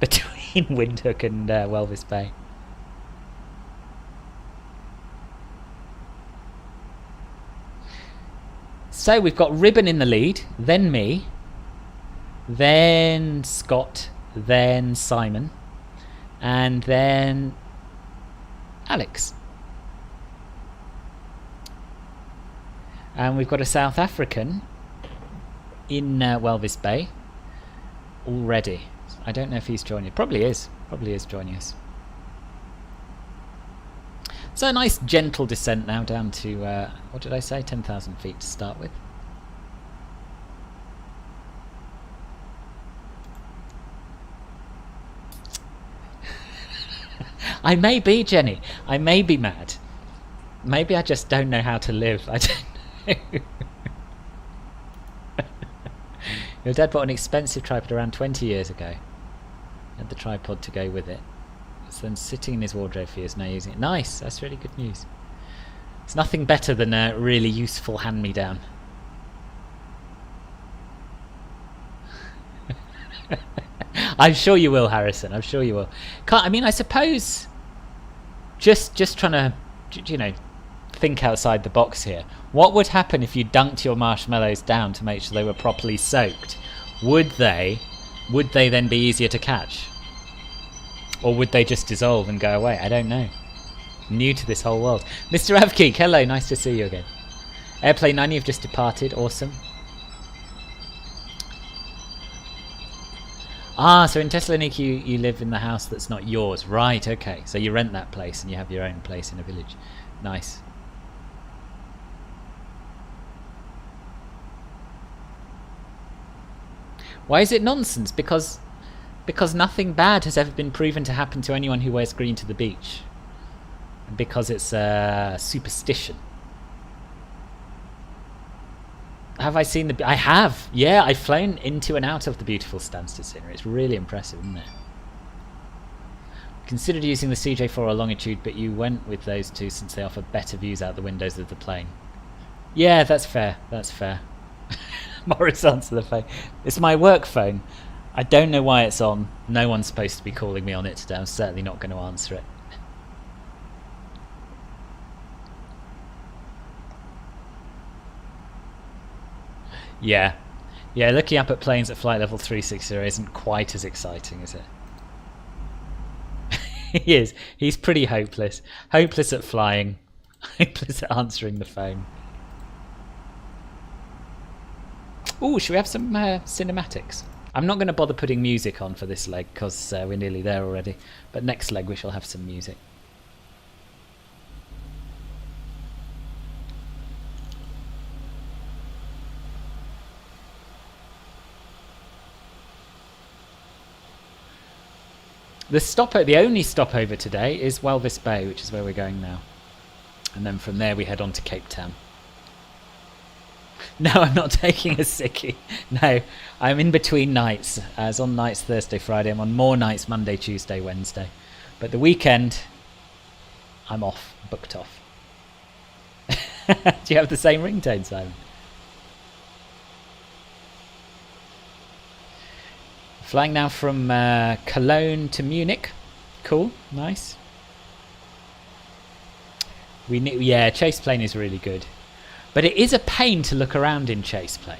between Windhoek and Walvis Bay. So we've got Ribbon in the lead, then me, then Scott, then Simon, and then Alex. And we've got a South African in Walvis Bay already. I don't know if he's joining. Probably is joining us. So a nice gentle descent now down to what did I say, 10,000 feet to start with. I may be, Jenny, I may be mad. Maybe I just don't know how to live. I don't know. Your dad bought an expensive tripod around 20 years ago. Had the tripod to go with it. It's then sitting in his wardrobe for years, now using it. Nice, that's really good news. It's nothing better than a really useful hand-me-down. I'm sure you will, Harrison. I'm sure you will. I mean, I suppose just trying to, you know, think outside the box here. What would happen if you dunked your marshmallows down to make sure they were properly soaked? Would they then be easier to catch? Or would they just dissolve and go away? I don't know. New to this whole world. Mr. Avgeek, hello, nice to see you again. Airplane 9, you've just departed. Awesome. Ah, so in Thessaloniki you live in the house that's not yours. Right, okay. So you rent that place and you have your own place in a village. Nice. Why is it nonsense? Because nothing bad has ever been proven to happen to anyone who wears green to the beach. Because it's a superstition. Have I seen the... I have! Yeah, I've flown into and out of the beautiful Stansted scenery. It's really impressive, isn't it? Considered using the CJ4 or Longitude, but you went with those two since they offer better views out the windows of the plane. Yeah, that's fair. That's fair. Morris, answer the phone. It's my work phone. I don't know why it's on. No one's supposed to be calling me on it today. I'm certainly not going to answer it. Yeah. Yeah, looking up at planes at flight level 360 isn't quite as exciting, is it? He is. He's pretty hopeless. Hopeless at flying. Hopeless at answering the phone. Ooh, should we have some cinematics? I'm not going to bother putting music on for this leg because we're nearly there already. But next leg we shall have some music. The only stopover today is Walvis Bay, which is where we're going now. And then from there we head on to Cape Town. No, I'm not taking a sickie. No, I'm in between nights. As on nights Thursday, Friday. I'm on more nights Monday, Tuesday, Wednesday. But the weekend, I'm off, booked off. Do you have the same ringtone, Simon? Flying now from Cologne to Munich. Cool, nice. Yeah, chase plane is really good. But it is a pain to look around in chase plane.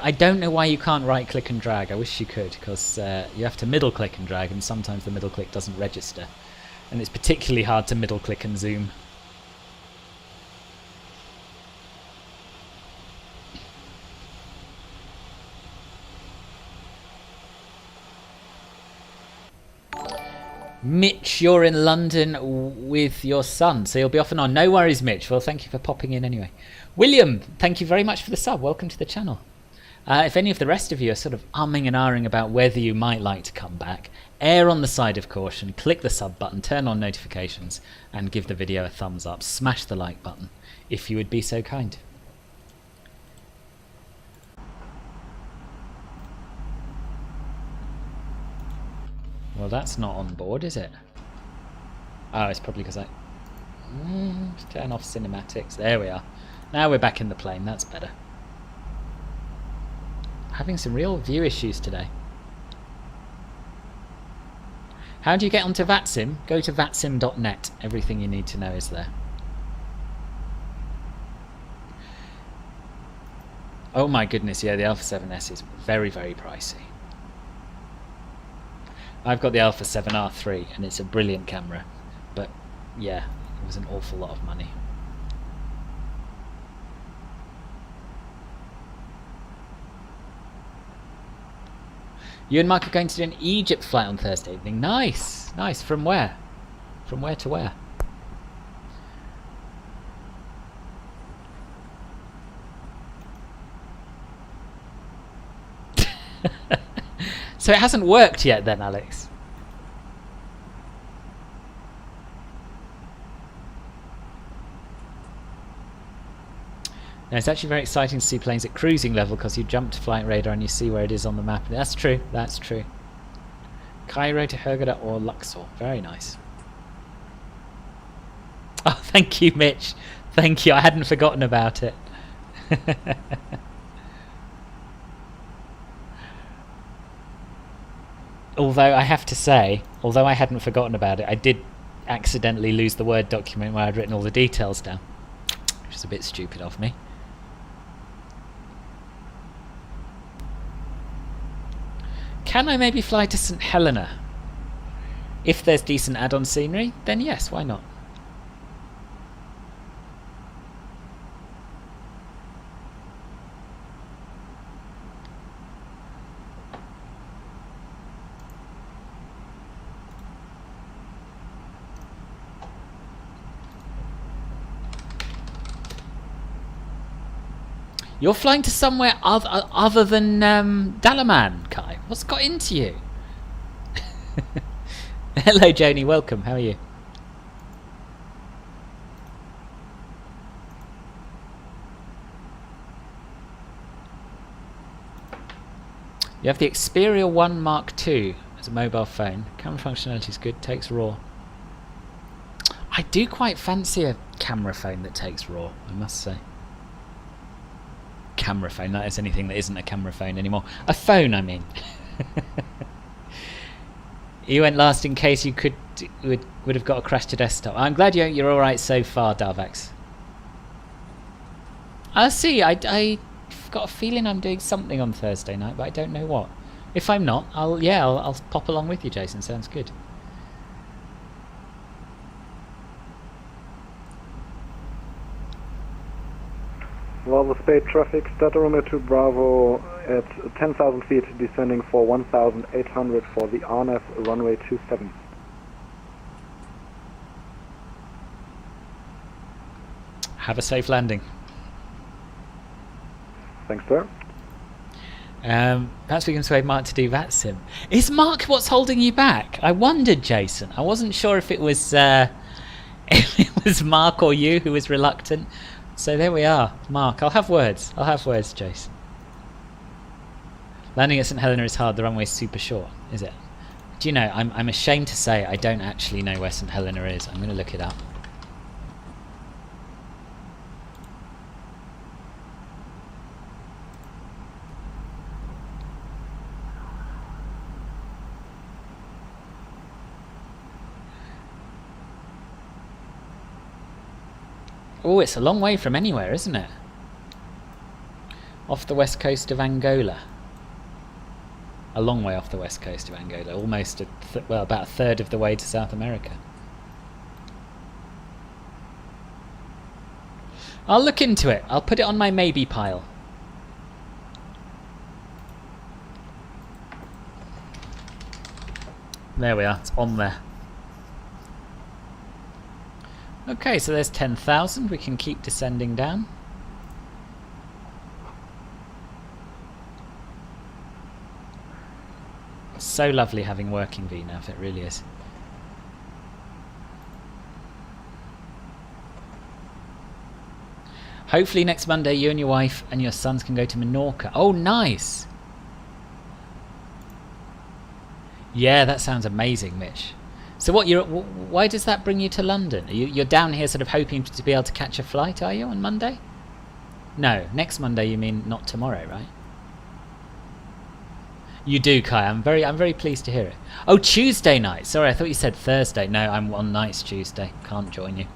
I don't know why you can't right click and drag. I wish you could, because you have to middle click and drag, and sometimes the middle click doesn't register. And it's particularly hard to middle click and zoom. Mitch, you're in London with your son, so you'll be off and on. No worries, Mitch. Well, thank you for popping in anyway. William, thank you very much for the sub. Welcome to the channel. If any of the rest of you are sort of umming and ahhing about whether you might like to come back, err on the side of caution, click the sub button, turn on notifications, and give the video a thumbs up. Smash the like button, if you would be so kind. Well, that's not on board, is it? Oh, it's probably because I... turn off cinematics. There we are. Now we're back in the plane. That's better. Having some real view issues today. How do you get onto VATSIM? Go to VATSIM.net. Everything you need to know is there. Oh my goodness, yeah, the Alpha 7S is very, very pricey. I've got the Alpha 7R3 and it's a brilliant camera, but yeah, it was an awful lot of money. You and Mark are going to do an Egypt flight on Thursday evening. Nice, nice. From where? From where to where? So it hasn't worked yet then, Alex? No, it's actually very exciting to see planes at cruising level because you jump to flight radar and you see where it is on the map. That's true, that's true. Cairo to Hurghada or Luxor. Very nice. Oh, Thank you, Mitch. Thank you. I hadn't forgotten about it. Although I have to say, although I hadn't forgotten about it, I did accidentally lose the Word document where I'd written all the details down, which is a bit stupid of me. Can I maybe fly to St Helena? If there's decent add-on scenery, then yes, why not? You're flying to somewhere other than Dalaman, Kai. What's got into you? Hello, Joni. Welcome. How are you? You have the Xperia 1 Mark II as a mobile phone. Camera functionality is good. Takes RAW. I do quite fancy a camera phone that takes RAW, I must say. Camera phone, that is anything that isn't a camera phone anymore. A phone, I mean. You went last in case you would have got a crash to desktop. I'm glad you're all right so far, Darvax. I'll see. I've got a feeling I'm doing something on Thursday night, but I don't know what. If I'm not, I'll pop along with you, Jason. Sounds good. Walvis Bay traffic, start runway 2 Bravo at 10,000 feet, descending for 1,800 for the RNF runway 27. Have a safe landing. Thanks, sir. Perhaps we can sway Mark to do VATSIM. Is Mark what's holding you back? I wondered, Jason. I wasn't sure if it was Mark or you who was reluctant. So there we are, Mark. I'll have words, Jason. Landing at St Helena is hard. The runway's super short, is it? Do you know? I'm ashamed to say I don't actually know where St Helena is. I'm going to look it up. Oh, it's a long way from anywhere, isn't it? Off the west coast of Angola. A long way off the west coast of Angola. Almost, about a third of the way to South America. I'll look into it. I'll put it on my maybe pile. There we are. It's on there. Okay, so there's 10,000. We can keep descending down. So lovely having working VNAV, it really is. Hopefully next Monday you and your wife and your sons can go to Menorca. Oh, nice! Yeah, that sounds amazing, Mitch. So why does that bring you to London? You're down here sort of hoping to be able to catch a flight, are you, on Monday? No, next Monday you mean not tomorrow, right? You do, Kai. I'm very pleased to hear it. Oh, Tuesday night. Sorry, I thought you said Thursday. No, I'm on nights Tuesday. Can't join you.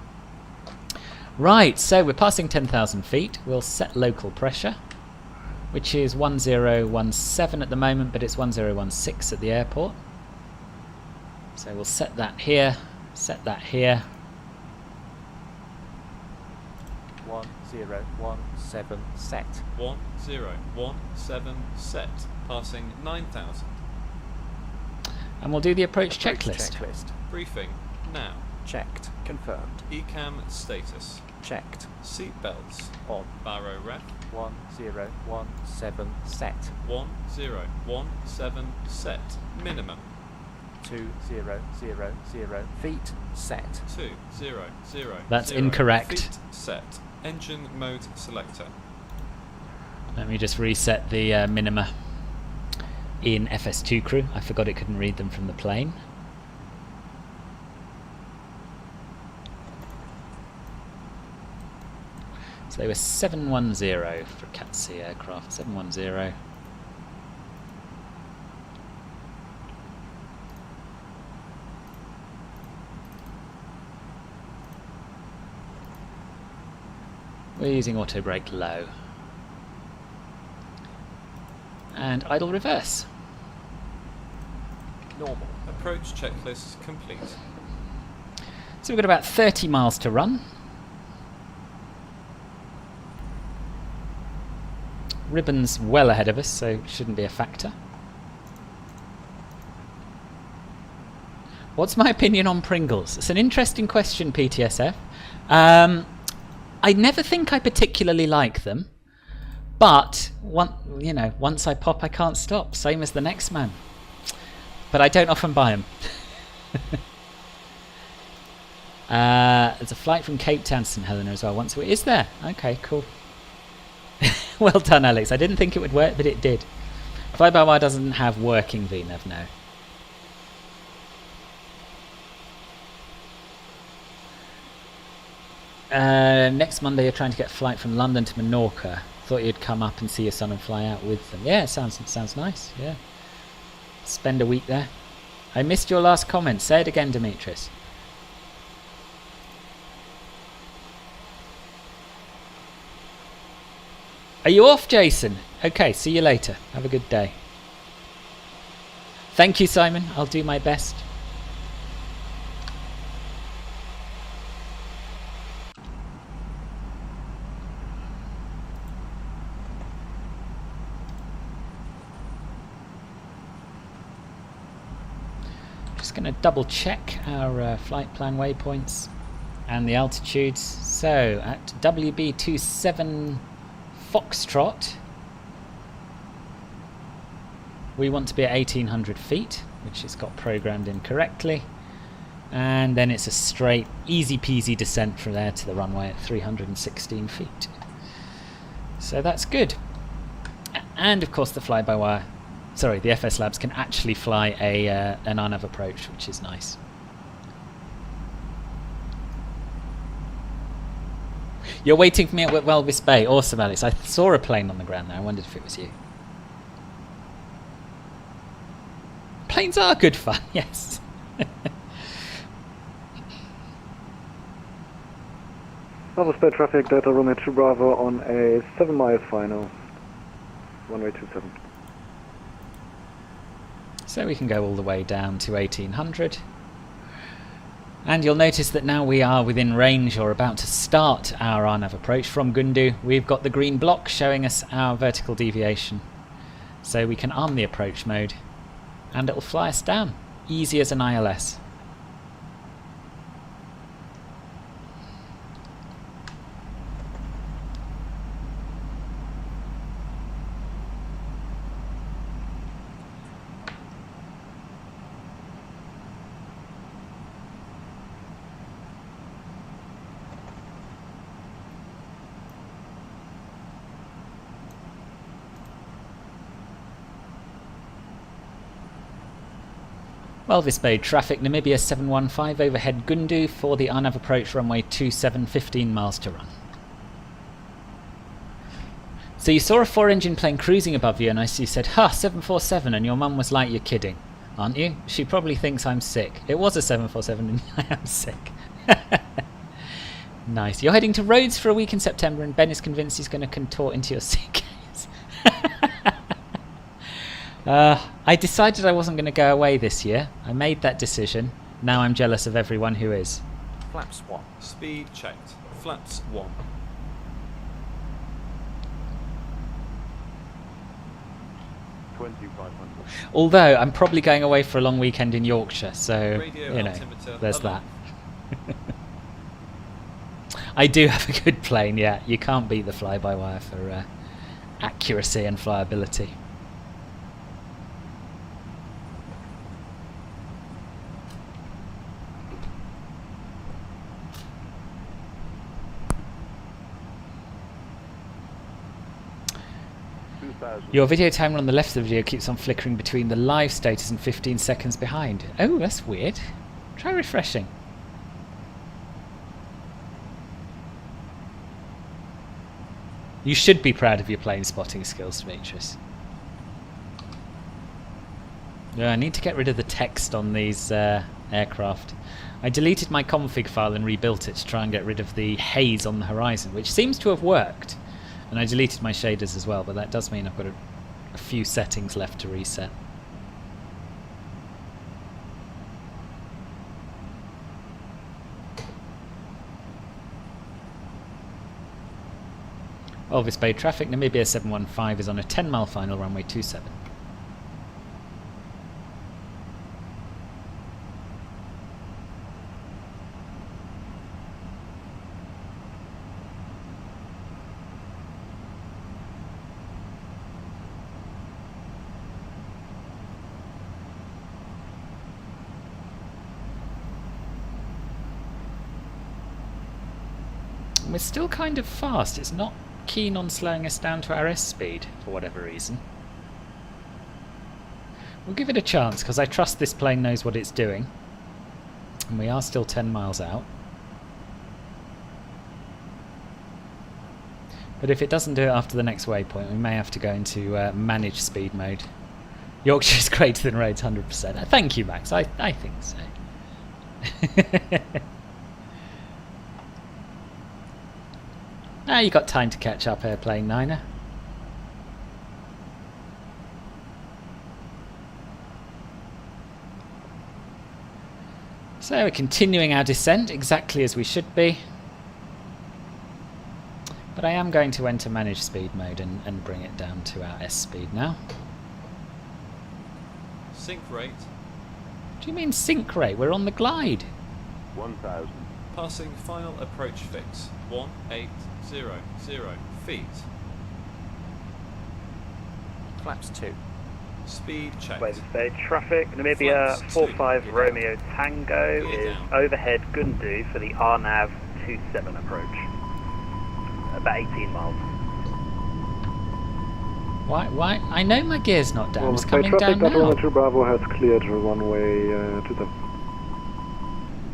Right, so we're passing 10,000 feet. We'll set local pressure, which is 1017 at the moment, but it's 1016 at the airport. So we'll set that here, set that here. 1017 set. 1017 set. Passing 9,000. And we'll do the approach checklist. Briefing now. Checked. Confirmed. ECAM status. Checked. Seat belts On. Barrow ref. 1017 set. 1017 set. Minimum. 2000 feet set. 2000. That's incorrect. Feet set. Engine mode selector. Let me just reset the minima in FS2 crew. I forgot it couldn't read them from the plane. So they were 710 for Cat C aircraft, 710. We're using auto brake low. And idle reverse. Normal. Approach checklist complete. So we've got about 30 miles to run. Ribbon's well ahead of us, so it shouldn't be a factor. What's my opinion on Pringles? It's an interesting question, PTSF. I never think I particularly like them, but once I pop, I can't stop. Same as the next man. But I don't often buy them. There's a flight from Cape Town to St Helena as well once a week. Is there? Okay, cool. Well done, Alex. I didn't think it would work, but it did. Fly-by-wire doesn't have working VNAV now. Next Monday you're trying to get a flight from London to Menorca. Thought you'd come up and see your son and fly out with them. Yeah, it sounds nice, yeah. Spend a week there. I missed your last comment. Say it again, Demetrius. Are you off, Jason? Okay, see you later. Have a good day. Thank you, Simon. I'll do my best. Just going to double check our flight plan waypoints and the altitudes. So at WB27 Foxtrot, we want to be at 1800 feet, which has got programmed in correctly. And then it's a straight, easy peasy descent from there to the runway at 316 feet. So that's good. And of course the fly-by-wire, sorry, the FSLabs can actually fly an RNAV approach, which is nice. You're waiting for me at Walvis Bay. Awesome, Alex. I saw a plane on the ground there. I wondered if it was you. Planes are good fun, yes. Walvis Bay traffic, Delta Romeo 2 Bravo on a 7 miles final. Runway 27. So we can go all the way down to 1800. And you'll notice that now we are within range or about to start our RNAV approach from Gundu. We've got the green block showing us our vertical deviation. So we can arm the approach mode and it'll fly us down. Easy as an ILS. Walvis Bay traffic, Namibia 715 overhead Gundu for the RNAV approach runway 27, 15 miles to run. So you saw a 4-engine plane cruising above you and you said, "Ha, 747," and your mum was like, "You're kidding, aren't you? She probably thinks I'm sick." It was a 747 and I am sick. Nice. You're heading to Rhodes for a week in September and Ben is convinced he's going to contort into your suitcase. I decided I wasn't going to go away this year. I made that decision. Now I'm jealous of everyone who is. Flaps 1. Speed checked. Flaps 1. Although I'm probably going away for a long weekend in Yorkshire, so Radio you know, altimeter there's alert. that. I do have a good plane, yeah. You can't beat the fly-by-wire for accuracy and flyability. Your video timer on the left of the video keeps on flickering between the live status and 15 seconds behind. Oh, that's weird. Try refreshing. You should be proud of your plane spotting skills, Demetrius. Yeah, I need to get rid of the text on these aircraft. I deleted my config file and rebuilt it to try and get rid of the haze on the horizon, which seems to have worked. And I deleted my shaders as well, but that does mean I've got a few settings left to reset. Walvis Bay traffic, Namibia 715 is on a 10-mile final, runway 27. We're still kind of fast. It's not keen on slowing us down to our S speed for whatever reason. We'll give it a chance because I trust this plane knows what it's doing. And we are still 10 miles out. But if it doesn't do it after the next waypoint, we may have to go into manage speed mode. Yorkshire is greater than Rhodes 100%. Thank you, Max. I think so. Now you got time to catch up, Airplane Niner. So we're continuing our descent exactly as we should be. But I am going to enter manage speed mode and bring it down to our S speed now. Sync rate. Do you mean sync rate? We're on the glide. 1,000. Passing final approach fix. 1800 feet. Flaps 2. Speed checked. Walvis Bay traffic, Namibia Flaps 45 2. Romeo Tango Gear is down. overhead Gundu for the RNAV 27 approach. About 18 miles. Why? I know my gear's not down. It's Walvis Bay coming traffic, down Delta now. 2 Bravo has cleared runway 27.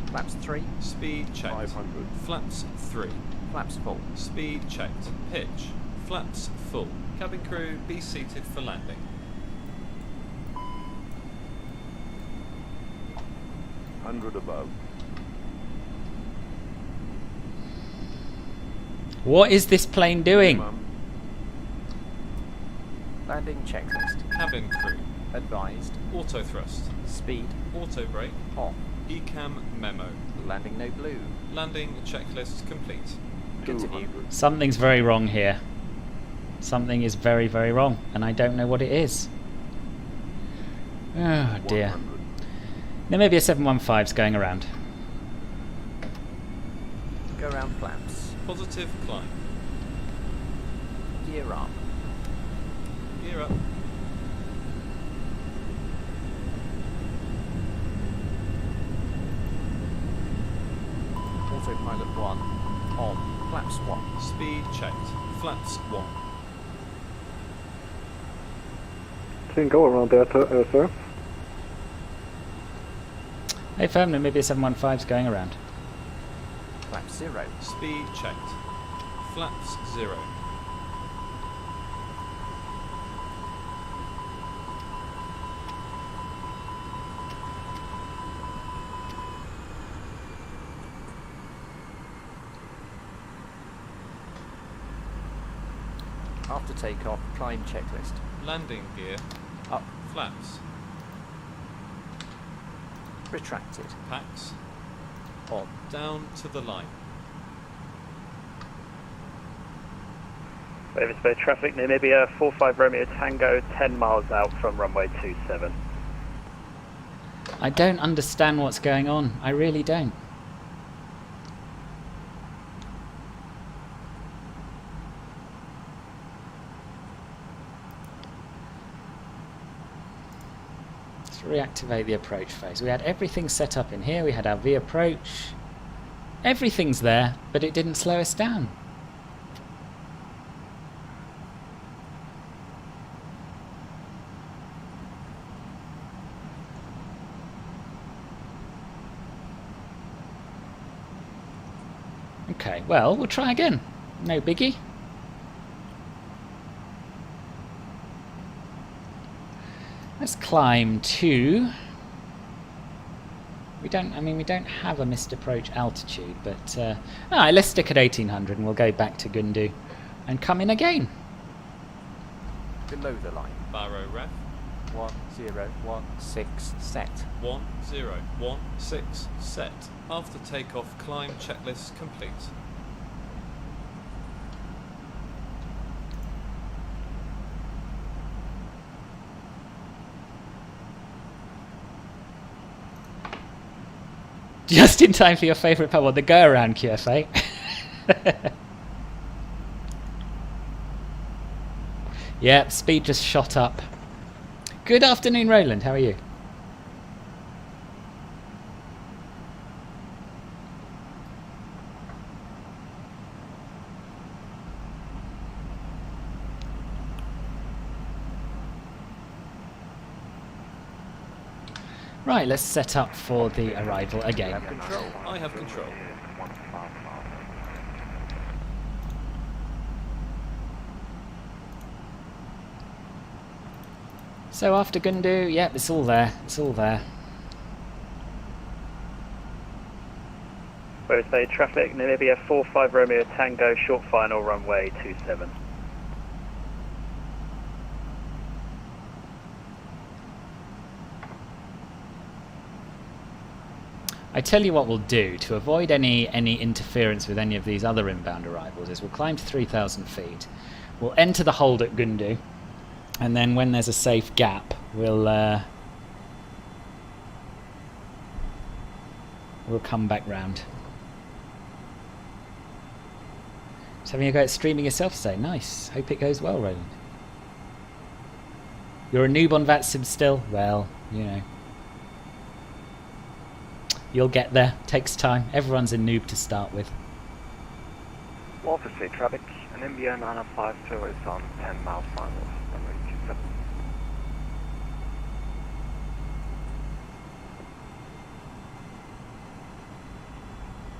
Flaps 3. Speed checked. 500. Flaps 3. Flaps full. Speed checked. Pitch. Flaps full. Cabin crew, be seated for landing. Hundred above. What is this plane doing? Minimum. Landing checklist. Cabin crew. Advised. Auto thrust. Speed Auto brake. off. ECAM memo. Landing no blue. Landing checklist complete. Continue. 200. Something's very wrong here. Something is very, very wrong, and I don't know what it is. Oh dear. 100. Namibia 715's going around. Go round flaps. Positive climb. Gear up. Gear up. Autopilot 1. On. Flaps 1. Speed checked. Flaps 1. Think go around there, sir. Hey firm, Namibia 715's going around. Flaps 0. Speed checked. Flaps 0. After takeoff, climb checklist. Landing gear. Up. Flaps. Retracted. Packs. On. Down to the line. Walvis Bay traffic, Namibia 45 Romeo Tango, 10 miles out from runway 27. I don't understand what's going on. I really don't. Let's reactivate the approach phase. We had everything set up in here. We had our V approach. Everything's there, but it didn't slow us down. Okay, well, we'll try again. No biggie. Let's climb to... We don't have a missed approach altitude, but let's stick at 1800 and we'll go back to Gundu and come in again. Below the line. Barrow ref. 1016 set. 1016 set. After takeoff, climb checklist complete. Just in time for your favourite part, what, the go-around QFA? Yep, speed just shot up. Good afternoon, Roland. How are you? Right, let's set up for the arrival again. I have control. So after Gundu, yep, it's all there. It's all there. Walvis Bay traffic, Namibia 45 Romeo Tango, short final runway 27. I tell you what we'll do to avoid any interference with any of these other inbound arrivals is we'll climb to 3,000 feet. We'll enter the hold at Gundu, and then when there's a safe gap, we'll come back round. Just having a go at streaming yourself today. Nice. Hope it goes well, Roland. You're a noob on VATSIM still? Well, you know. You'll get there. Takes time. Everyone's a noob to start with. Walvis Bay traffic, NMB 952 is on 10 mile final, runway 27.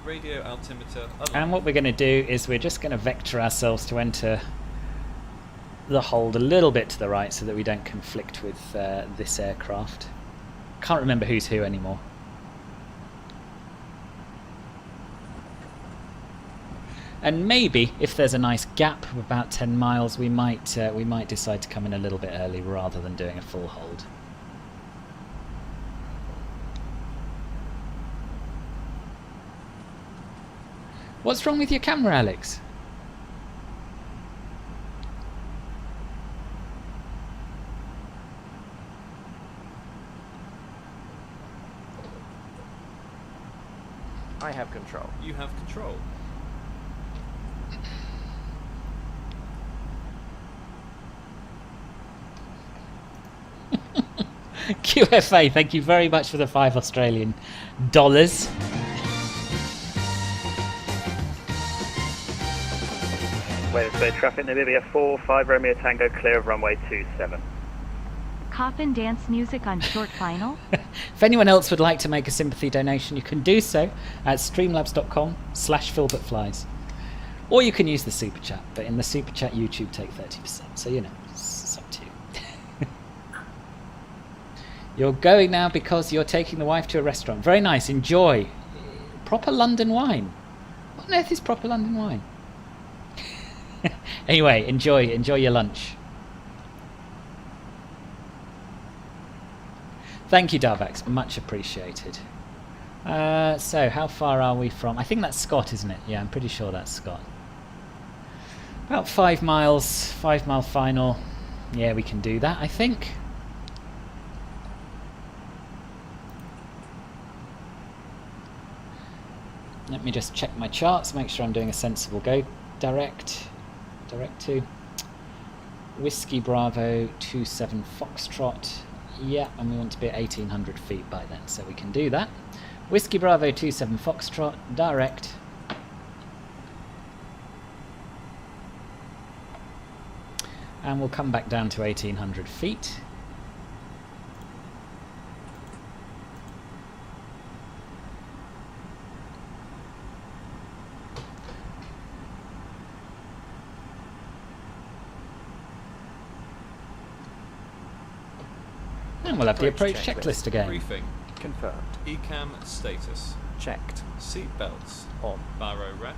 Radio altimeter aligned. And what we're going to do is we're just going to vector ourselves to enter the hold a little bit to the right so that we don't conflict with this aircraft. Can't remember who's who anymore. And maybe if there's a nice gap of about 10 miles, we might decide to come in a little bit early rather than doing a full hold. What's wrong with your camera, Alex? I have control. You have control. QFA, thank you very much for the $5 Australian. Walvis Bay traffic, Namibia 45 Romeo Tango, clear of runway 27. Coffin dance music on short final? If anyone else would like to make a sympathy donation, you can do so at streamlabs.com/filbertflies. Or you can use the super chat, but in the super chat YouTube take 30%, so you know, it's up to you. You're going now because you're taking the wife to a restaurant. Very nice, enjoy. Proper London wine. What on earth is proper London wine? Anyway, enjoy your lunch. Thank you, Darvax, much appreciated. So, how far are we from... I think that's Scott, isn't it? Yeah, I'm pretty sure that's Scott. About 5 miles, 5 mile final. Yeah, we can do that, I think. Let me just check my charts, make sure I'm doing a sensible go. Direct to Whiskey Bravo 27 Foxtrot. Yeah, and we want to be at 1800 feet by then, so we can do that. Whiskey Bravo 27 Foxtrot, direct. And we'll come back down to 1800 feet. And we'll have the approach Approach checklist again. Briefing. Confirmed. ECAM status. Checked. Seat belts. On. Barrow ref.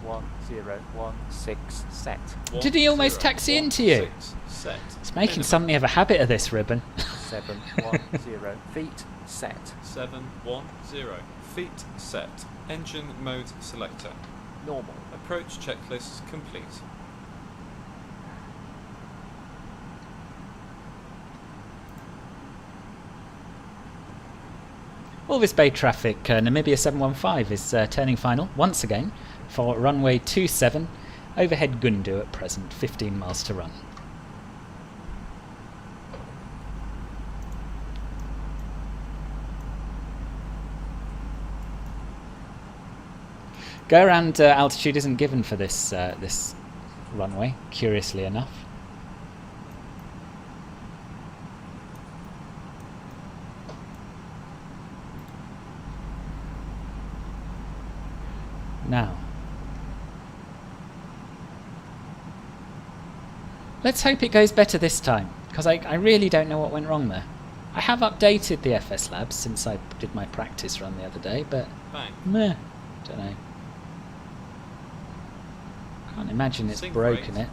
1016 set. Did he almost taxi into you? 6 set. It's making Minimum. something of a habit of this ribbon. 710 feet set. 710 feet set. Engine mode selector. Normal. Approach checklist complete. Walvis Bay traffic, Namibia 715 is turning final once again for runway 27, overhead Gundu at present, 15 miles to run. Go around altitude isn't given for this this runway, curiously enough. Now, let's hope it goes better this time, because I really don't know what went wrong there. I have updated the FSLabs since I did my practice run the other day, but Bang. meh, don't know. Can't imagine it's Sync broken rate. it.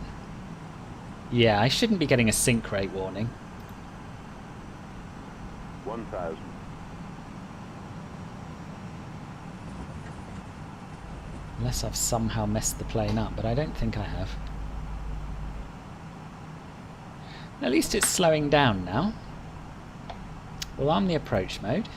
Yeah, I shouldn't be getting a sync rate warning. 1,000. Unless I've somehow messed the plane up, but I don't think I have. At least it's slowing down now. We'll arm the approach mode.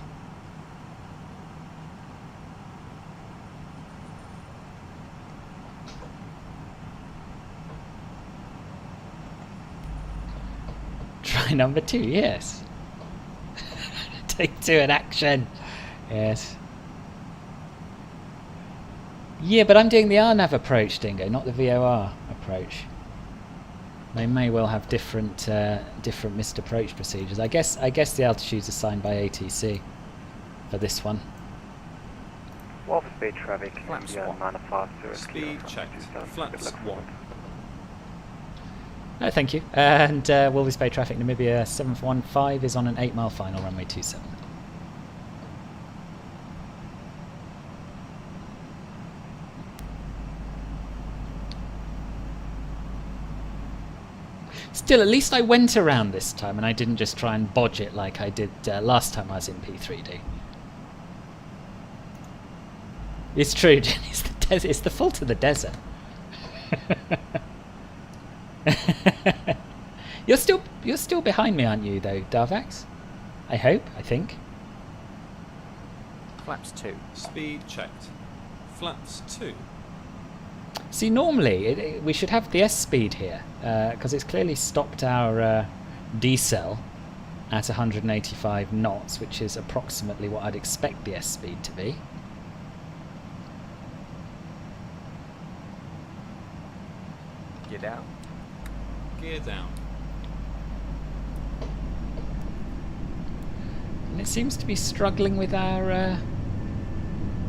Try number 2, yes. Take 2 in action. Yes. Yeah, but I'm doing the RNAV approach, Dingo, not the VOR approach. They may well have different different missed approach procedures. I guess the altitude's assigned by ATC for this one. Walvis Bay traffic, Flaps India 1. 950. Speed checked. Flaps 1. Oh, thank you. And Walvis Bay traffic, Namibia 715 is on an 8-mile final, runway 27. Still, at least I went around this time and I didn't just try and bodge it like I did last time I was in P3D. It's true, Jenny, it's the fault of the desert. You're still behind me, aren't you, though, Darvax? I hope, I think. Flaps 2. Speed checked. Flaps 2. See, normally we should have the S speed here, because it's clearly stopped our decel at 185 knots, which is approximately what I'd expect the S speed to be. Gear down. Gear down. And it seems to be struggling with our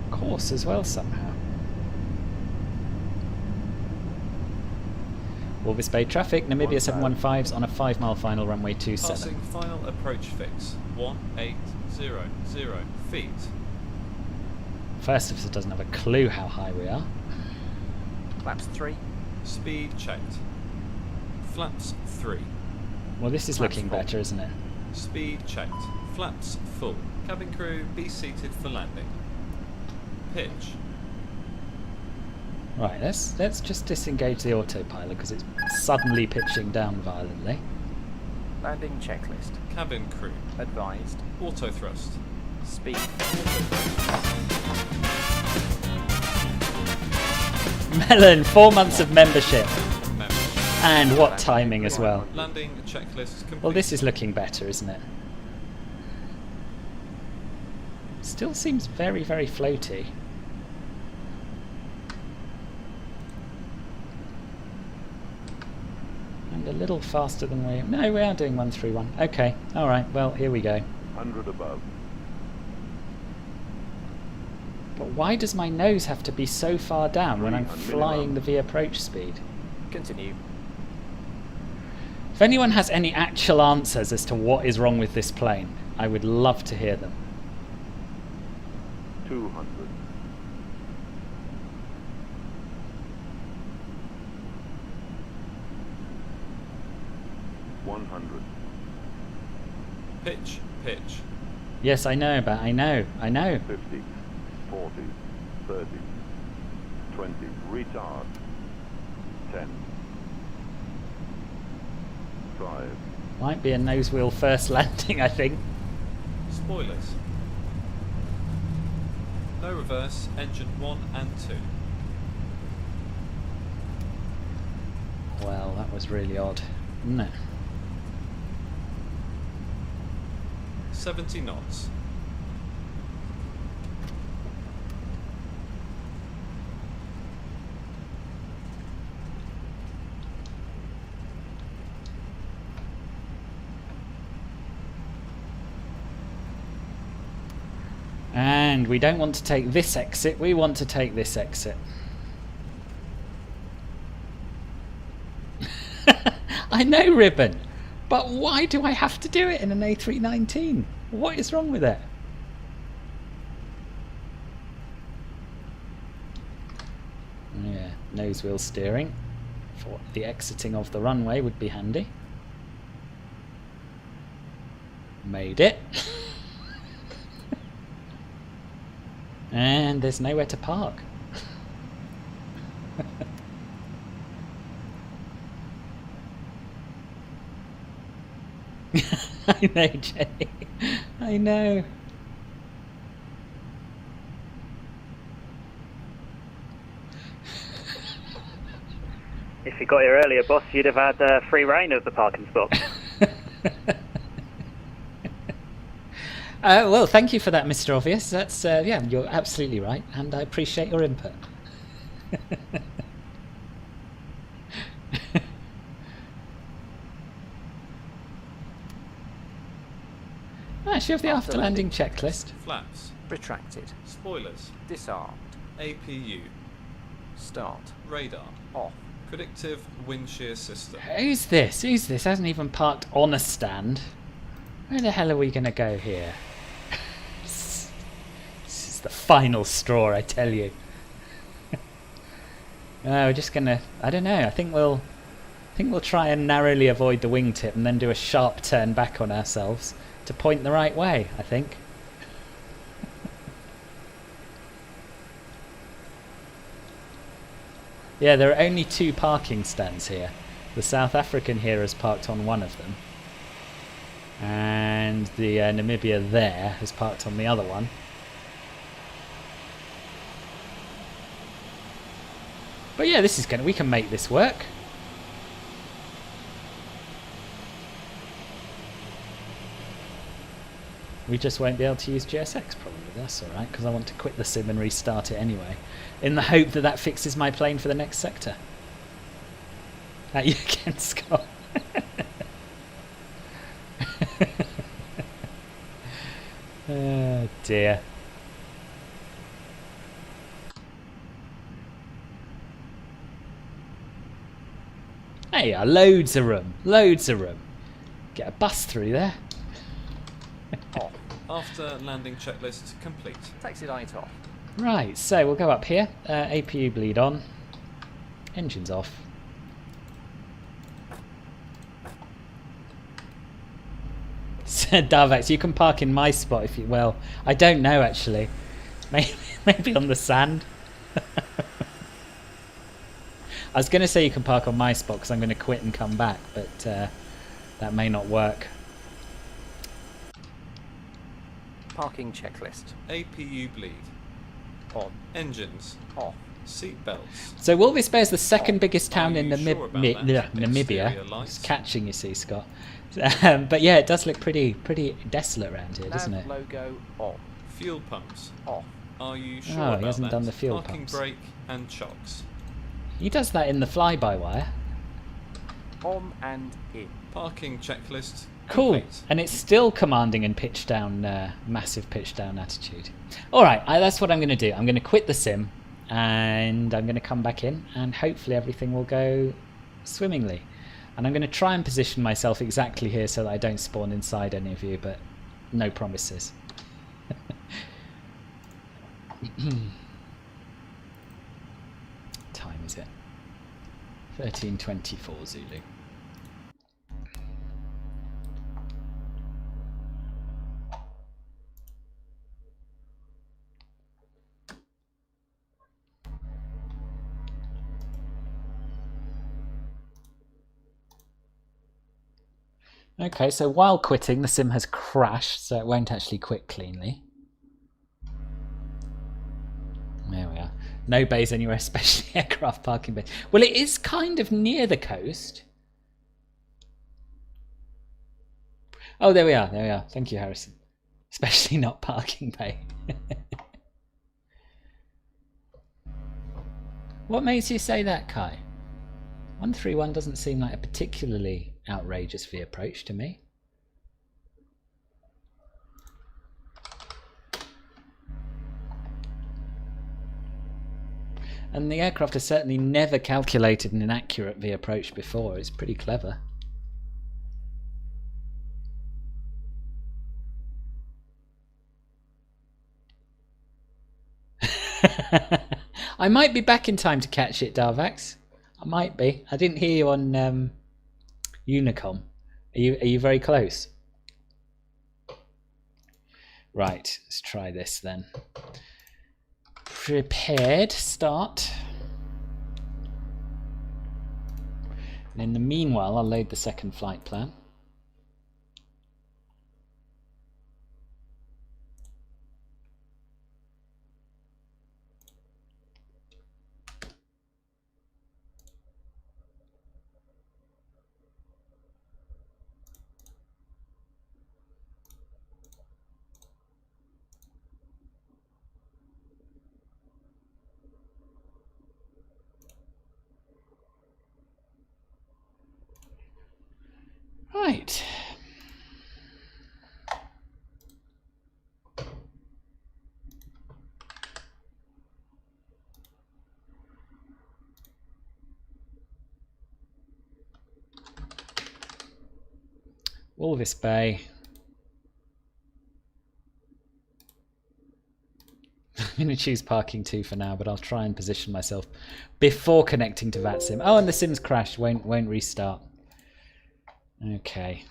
course as well somehow. Walvis Bay traffic, Namibia 715's on a 5-mile final, runway 27. Passing final approach fix. 1800 feet. First officer doesn't have a clue how high we are. Flaps 3. Speed checked. Flaps 3. Well, this is Flaps looking full. better, isn't it? Speed checked. Flaps full. Cabin crew, be seated for landing. Pitch. Right, let's just disengage the autopilot because it's suddenly pitching down violently. Landing checklist. Cabin crew. Advised. Auto thrust. Speed. Melon, 4 months of membership. Member. And what timing as well. Landing checklist complete. Well, this is looking better, isn't it? Still seems very, very floaty. And a little faster than we... No, we are doing 131. Okay, alright, well, here we go. 100 above. But why does my nose have to be so far down when I'm flying the V approach speed? Continue. If anyone has any actual answers as to what is wrong with this plane, I would love to hear them. 200. 100. Pitch, pitch. Yes, I know, but I know. 50, 40, 30, 20. Retard. 10. 5. Might be a nose wheel first landing, I think. Spoilers. No reverse, engine 1 and 2. Well, that was really odd, isn't it? 70 knots. And we don't want to take this exit, we want to take this exit. I know, Ribbon, but why do I have to do it in an A319? What is wrong with it? Yeah, nose wheel steering for the exiting of the runway would be handy. Made it. And there's nowhere to park. I know, Jenny. I know. If you got here earlier, boss, you'd have had free reign of the parking spot. Well, thank you for that, Mr. Obvious. That's yeah, you're absolutely right, and I appreciate your input. Actually, have the after landing checklist. Flaps. Retracted. Spoilers. Disarmed. APU. Start. Radar. Off. Predictive wind shear system. Who's this? Who's this? Hasn't even parked on a stand. Where the hell are we going to go here? This is the final straw, I tell you. We're just going to... I don't know. I think we'll try and narrowly avoid the wingtip and then do a sharp turn back on ourselves to point the right way, I think. Yeah, there are only 2 parking stands here. The South African here has parked on one of them. And the Namibia there has parked on the other one. But yeah, this is we can make this work. We just won't be able to use GSX probably, that's alright, because I want to quit the sim and restart it anyway, in the hope that that fixes my plane for the next sector. At you again, Scott. Oh dear. Hey, loads of room, loads of room. Get a bus through there. Off. After landing checklist complete. Taxi light off. Right, so we'll go up here. APU bleed on. Engines off. Darvax, you can park in my spot if you... Well, I don't know actually. Maybe on the sand. I was going to say you can park on my spot because I'm going to quit and come back, but that may not work. Parking checklist. APU bleed. On. Engines. Off. Seat belts. So Walvis Bay is the second biggest town Are in you sure about that? Namibia. Exterior lights. It's catching, you see, Scott. But yeah, it does look pretty desolate around here, doesn't it? Logo on. Fuel pumps. Off. Are you sure Oh, about he hasn't that? done the fuel Parking pumps. brake and chocks. He does that in the fly-by-wire. On and in. Parking checklist Cool. complete. And it's still commanding and pitch down, massive pitch down attitude. Alright, that's what I'm going to do. I'm going to quit the sim and I'm going to come back in and hopefully everything will go swimmingly. And I'm going to try and position myself exactly here so that I don't spawn inside any of you, but no promises. Time is it? 13:24 Zulu. Okay, so while quitting, the sim has crashed, so it won't actually quit cleanly. There we are. No bays anywhere, especially aircraft parking bay. Well, it is kind of near the coast. Oh, there we are. There we are. Thank you, Harrison. Especially not parking bay. What makes you say that, Kai? 131 doesn't seem like a particularly outrageous V approach to me. And the aircraft has certainly never calculated an inaccurate V approach before. It's pretty clever. I might be back in time to catch it, Darvax. I might be. I didn't hear you on Unicom. Are you very close? Right, let's try this then. Prepared, start. And in the meanwhile, I'll load the second flight plan. Right. Walvis Bay. I'm going to choose parking 2 for now, but I'll try and position myself before connecting to VATSIM. Oh, and the sim's crashed. Won't restart. Okay.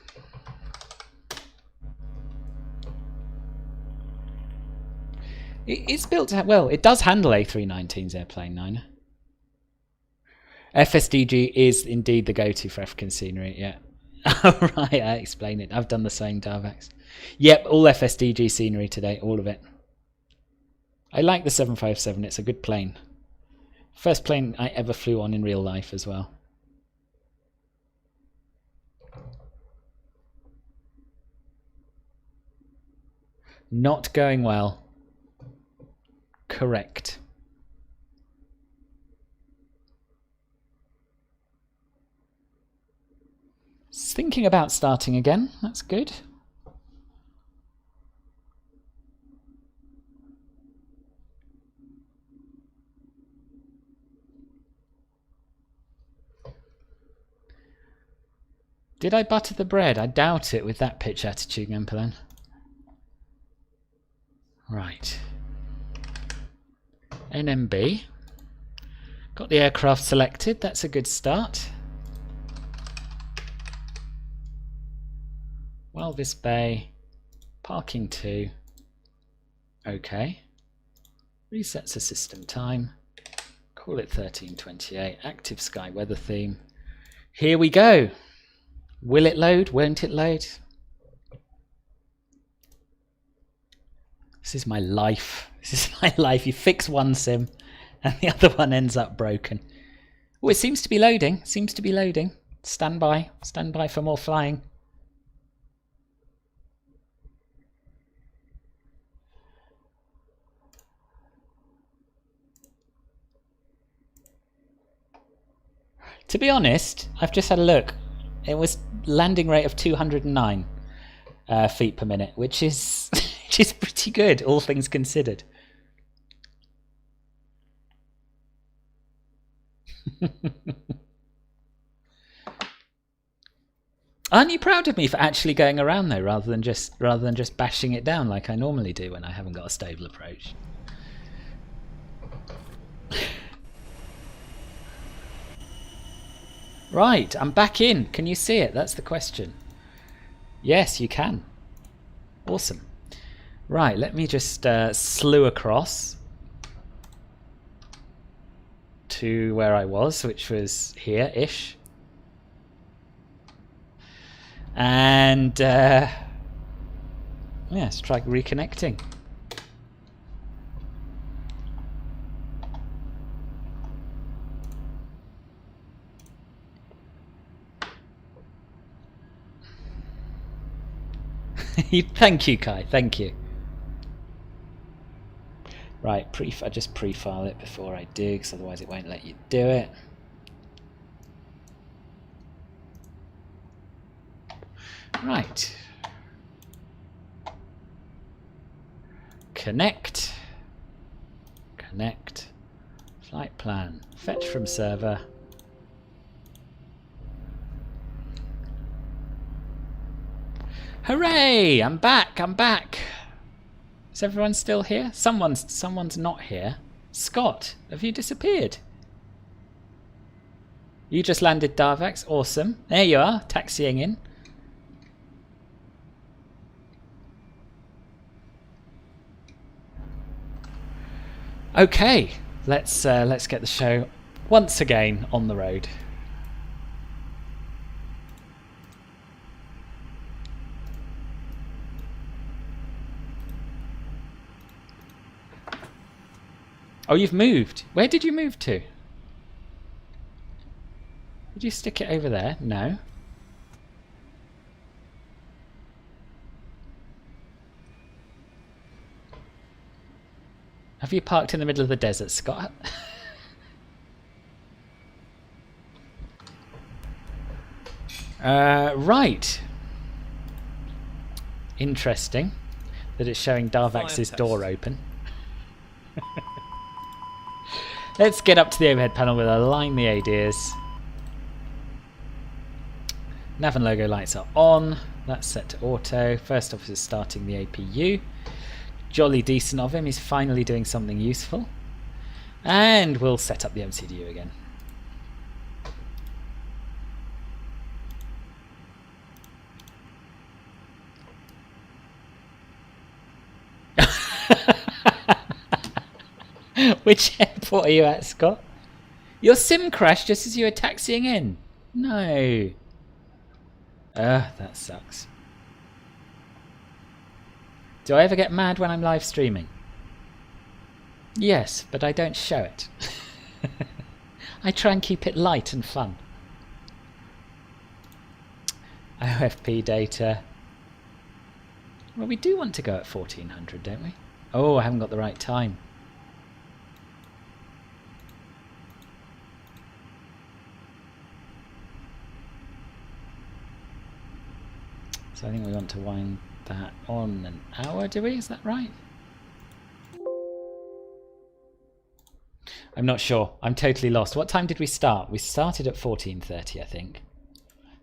It's built to well, it does handle A319's airplane 9. FSDG is indeed the go-to for African scenery, yeah. Right, I explain it. I've done the same, Darvax. Yep, all FSDG scenery today, all of it. I like the 757, it's a good plane. First plane I ever flew on in real life as well. Not going well. Correct. Thinking about starting again. That's good. Did I butter the bread? I doubt it with that pitch attitude, Gempelan. Right. NMB. Got the aircraft selected. That's a good start. Walvis Bay. Parking 2. Okay. Resets the system time. Call it 13:28. Active sky weather theme. Here we go. Will it load? Won't it load? This is my life. This is my life. You fix one sim and the other one ends up broken. Oh, it seems to be loading. Seems to be loading. Stand by. Stand by for more flying. To be honest, I've just had a look. It was landing rate of 209 feet per minute, which is which is pretty good, all things considered. Aren't you proud of me for actually going around though, rather than just bashing it down like I normally do when I haven't got a stable approach? Right, I'm back in. Can you see it? That's the question. Yes, you can. Awesome. Right, let me just slew across to where I was, which was here-ish. And yeah, let's try reconnecting. Thank you, Kai. Thank you. Right, I just pre-file it before I do, because otherwise it won't let you do it. Right. Connect. Connect. Flight plan. Fetch from server. Hooray! I'm back. I'm back. Is everyone still here? Someone's not here. Scott, have you disappeared? You just landed Darvax. Awesome. There you are, taxiing in. Okay, let's get the show once again on the road. Oh, you've moved. Where did you move to? Did you stick it over there? No. Have you parked in the middle of the desert, Scott? Right. Interesting that it's showing Darvax's door open. Let's get up to the overhead panel. We'll align the ADs. Nav and logo lights are on. That's set to auto. First officer starting the APU. Jolly decent of him. He's finally doing something useful. And we'll set up the MCDU again. Which airport are you at, Scott? Your sim crashed just as you were taxiing in. No. That sucks. Do I ever get mad when I'm live streaming? Yes, but I don't show it. I try and keep it light and fun. OFP data. Well, we do want to go at 1400, don't we? Oh, I haven't got the right time. So I think we want to wind that on an hour, do we? Is that right? I'm not sure. I'm totally lost. What time did we start? We started at 14:30, I think.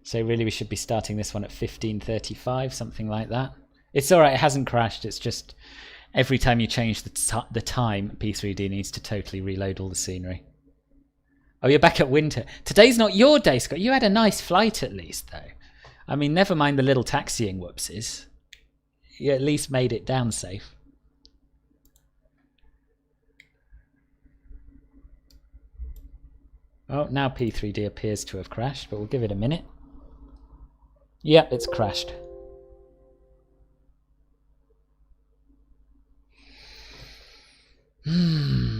So really we should be starting this one at 15:35, something like that. It's alright, it hasn't crashed. It's just every time you change the time, P3D needs to totally reload all the scenery. Oh, you're back at Windhoek. Today's not your day, Scott. You had a nice flight at least, though. I mean, never mind the little taxiing whoopsies. You at least made it down safe. Oh, now P3D appears to have crashed, but we'll give it a minute. Yep, it's crashed. Hmm.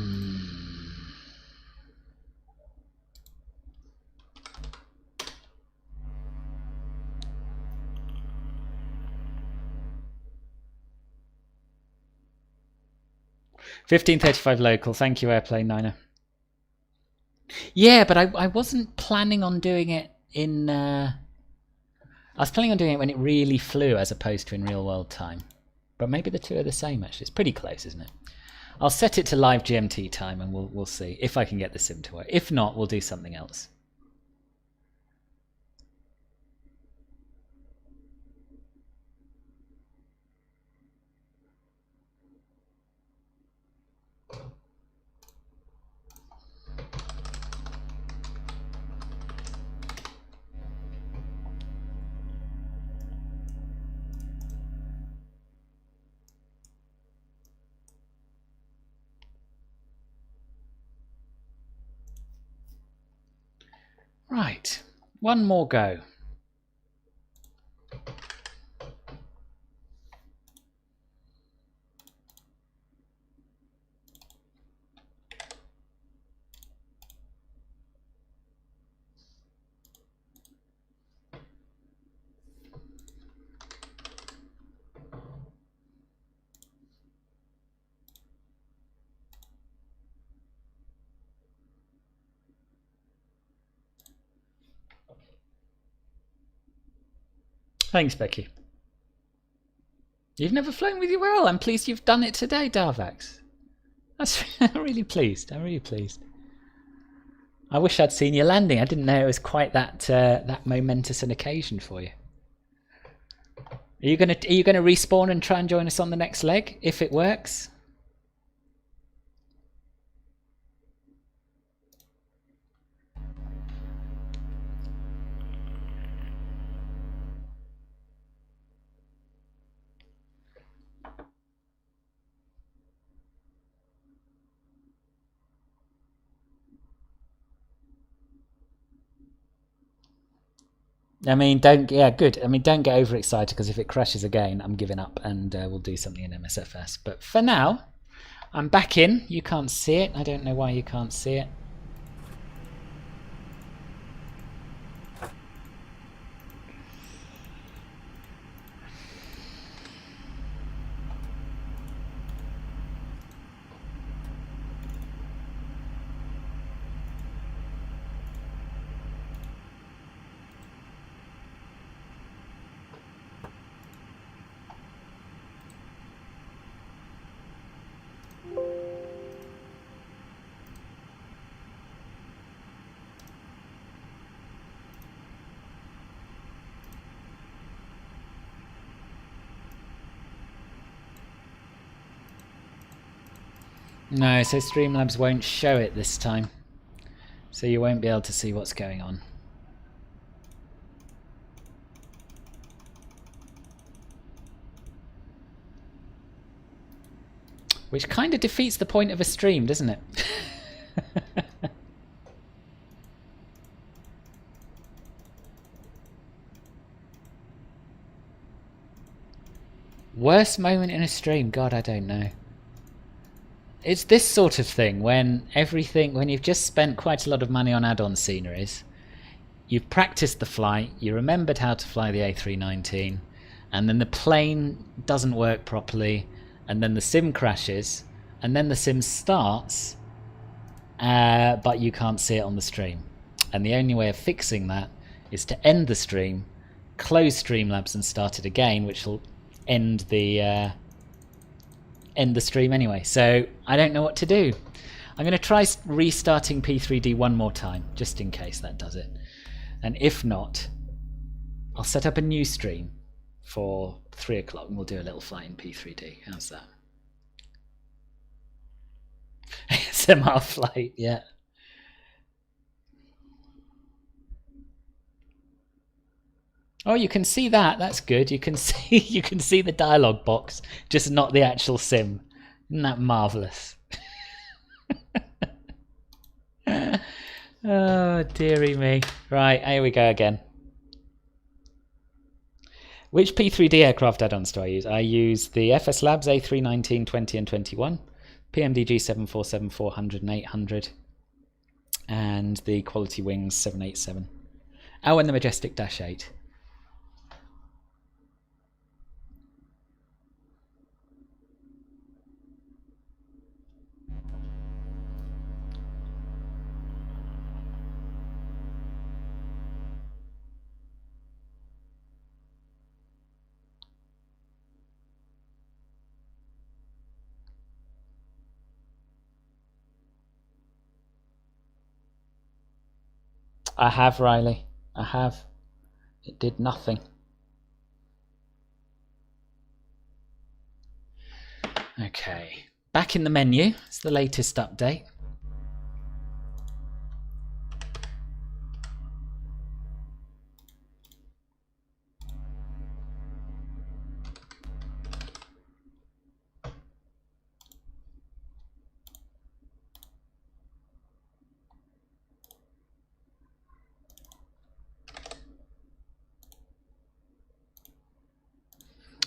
$15.35 local. Thank you, Airplane Niner. Yeah, but I wasn't planning on doing it in... I was planning on doing it when it really flew as opposed to in real world time. But maybe the two are the same, actually. It's pretty close, isn't it? I'll set it to live GMT time and we'll see if I can get the sim to work. If not, we'll do something else. Right, one more go. Thanks, Becky. You've never flown with your well. I'm pleased you've done it today, Darvax. I'm really pleased. I'm really pleased. I wish I'd seen you landing. I didn't know it was quite that momentous an occasion for you. Are you gonna respawn and try and join us on the next leg if it works? I mean, don't good. I mean, don't get overexcited because if it crashes again, I'm giving up and we'll do something in MSFS. But for now, I'm back in. You can't see it. I don't know why you can't see it. No, so Streamlabs won't show it this time. So you won't be able to see what's going on. Which kind of defeats the point of a stream, doesn't it? Worst moment in a stream? God, I don't know. It's this sort of thing when you've just spent quite a lot of money on add-on sceneries, you've practiced the flight, you remembered how to fly the A319, and then the plane doesn't work properly, and then the sim crashes, and then the sim starts, but you can't see it on the stream. And the only way of fixing that is to end the stream, close Streamlabs and start it again, which will end the stream anyway. So I don't know what to do. I'm going to try restarting P3D one more time, just in case that does it. And if not, I'll set up a new stream for 3 o'clock and we'll do a little flight in P3D. How's that? ASMR flight, yeah. Oh, you can see that. That's good. You can see the dialogue box, just not the actual sim. Isn't that marvelous? Oh, dearie me. Right, here we go again. Which P3D aircraft add-ons do I use? I use the FSLabs A319, 20 and 21, PMDG 747, 400 and 800, and the Quality Wings 787. Oh, and the Majestic Dash 8. I have, Riley. I have. It did nothing. Okay. Back in the menu. It's the latest update.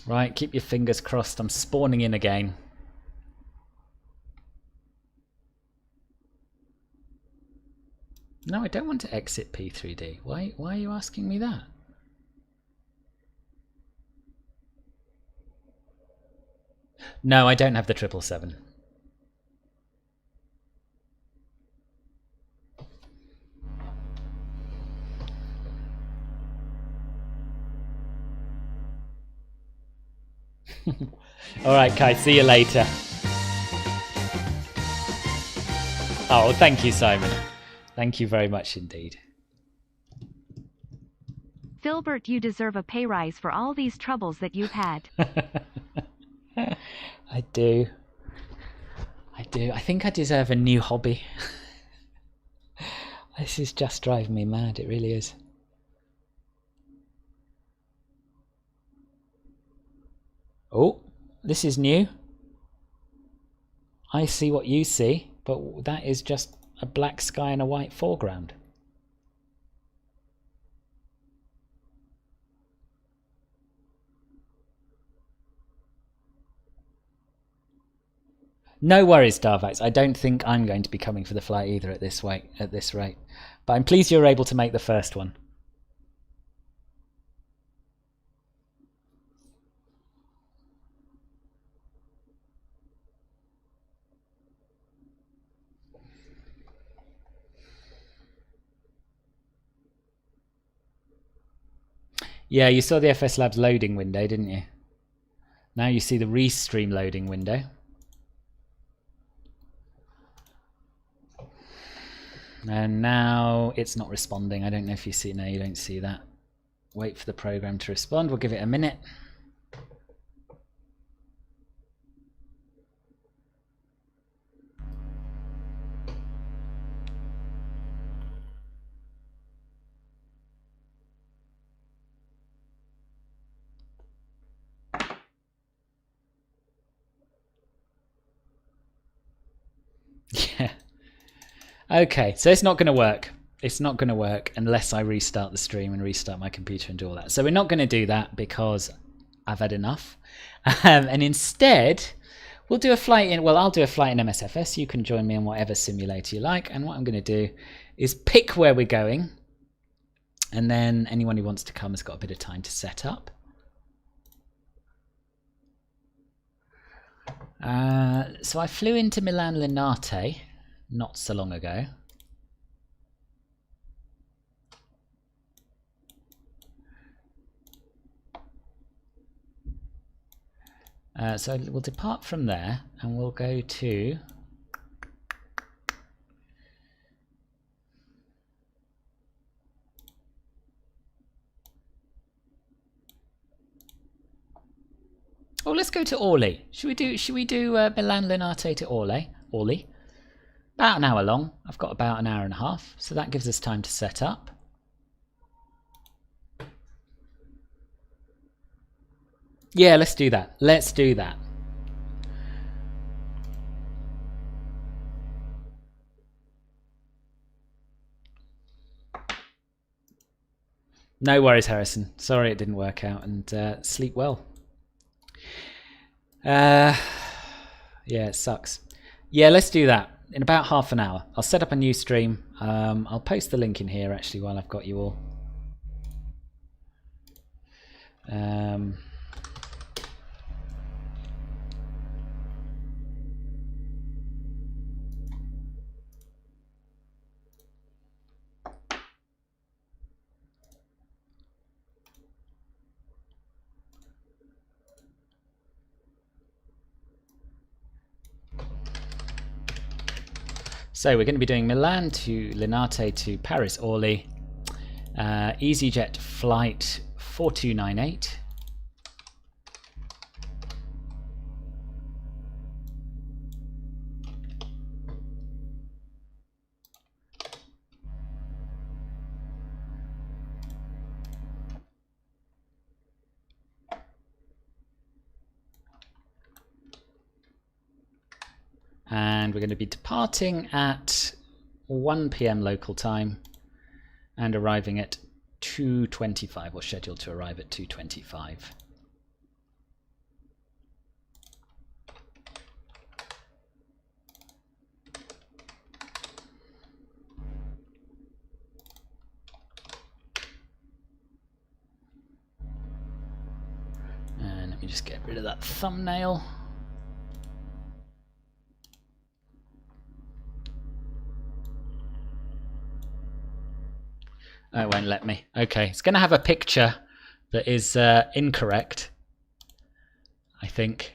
Right, keep your fingers crossed. I'm spawning in again. No, I don't want to exit P3D. Why are you asking me that? No, I don't have the 777. Alright, Kai, see you later. Oh, thank you, Simon. Thank you very much indeed. Filbert, you deserve a pay rise for all these troubles that you've had. I do. I think I deserve a new hobby. This is just driving me mad, it really is. Oh, this is new. I see what you see, but that is just a black sky and a white foreground. No worries, Darvax. I don't think I'm going to be coming for the flight either at this rate. But I'm pleased you were able to make the first one. Yeah, you saw the FSLabs loading window, didn't you? Now you see the restream loading window. And now it's not responding. I don't know if you see. No, you don't see that. Wait for the program to respond. We'll give it a minute. Yeah. Okay, so it's not going to work. It's not going to work unless I restart the stream and restart my computer and do all that. So we're not going to do that because I've had enough. And instead, we'll do a flight in, well, I'll do a flight in MSFS. You can join me in whatever simulator you like. And what I'm going to do is pick where we're going. And then anyone who wants to come has got a bit of time to set up. So I flew into Milan Linate not so long ago. So we'll depart from there and we'll go to oh, let's go to Orly. Should we do Milan Linate to Orly? About an hour long. I've got about an hour and a half, so that gives us time to set up. Yeah, let's do that. Let's do that. No worries, Harrison. Sorry it didn't work out, and sleep well. Yeah, it sucks. Yeah, let's do that. In about half an hour. I'll set up a new stream. I'll post the link in here actually while I've got you all. So we're going to be doing Milan to Linate to Paris Orly, EasyJet flight 4298. And we're going to be departing at 1 PM local time and arriving at 2:25, or scheduled to arrive at 2:25. me just get rid of that thumbnail. Oh, it won't let me. Okay, it's going to have a picture that is incorrect, I think.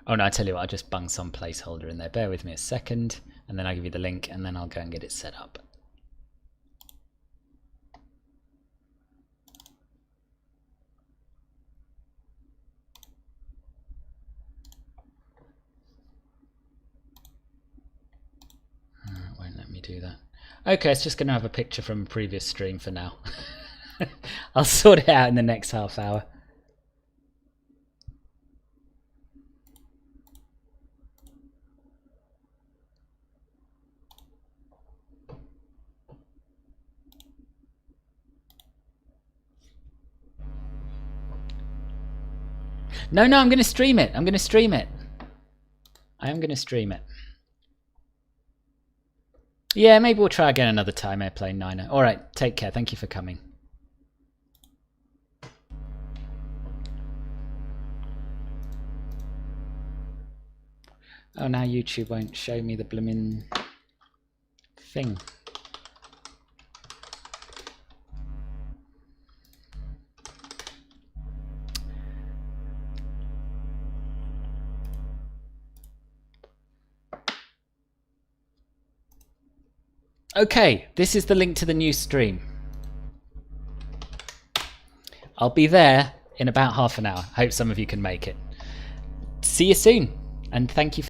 Oh no, I tell you what, I'll just bung some placeholder in there. Bear with me a second, and then I'll give you the link, and then I'll go and get it set up. It won't let me do that. Okay, it's just going to have a picture from a previous stream for now. I'll sort it out in the next half hour. No, I'm going to stream it. I'm going to stream it. I am going to stream it. Yeah, maybe we'll try again another time, Airplane Niner. Alright, take care. Thank you for coming. Oh, now YouTube won't show me the bloomin' thing. Okay, this is the link to the new stream. I'll be there in about half an hour. Hope some of you can make it. See you soon, and thank you for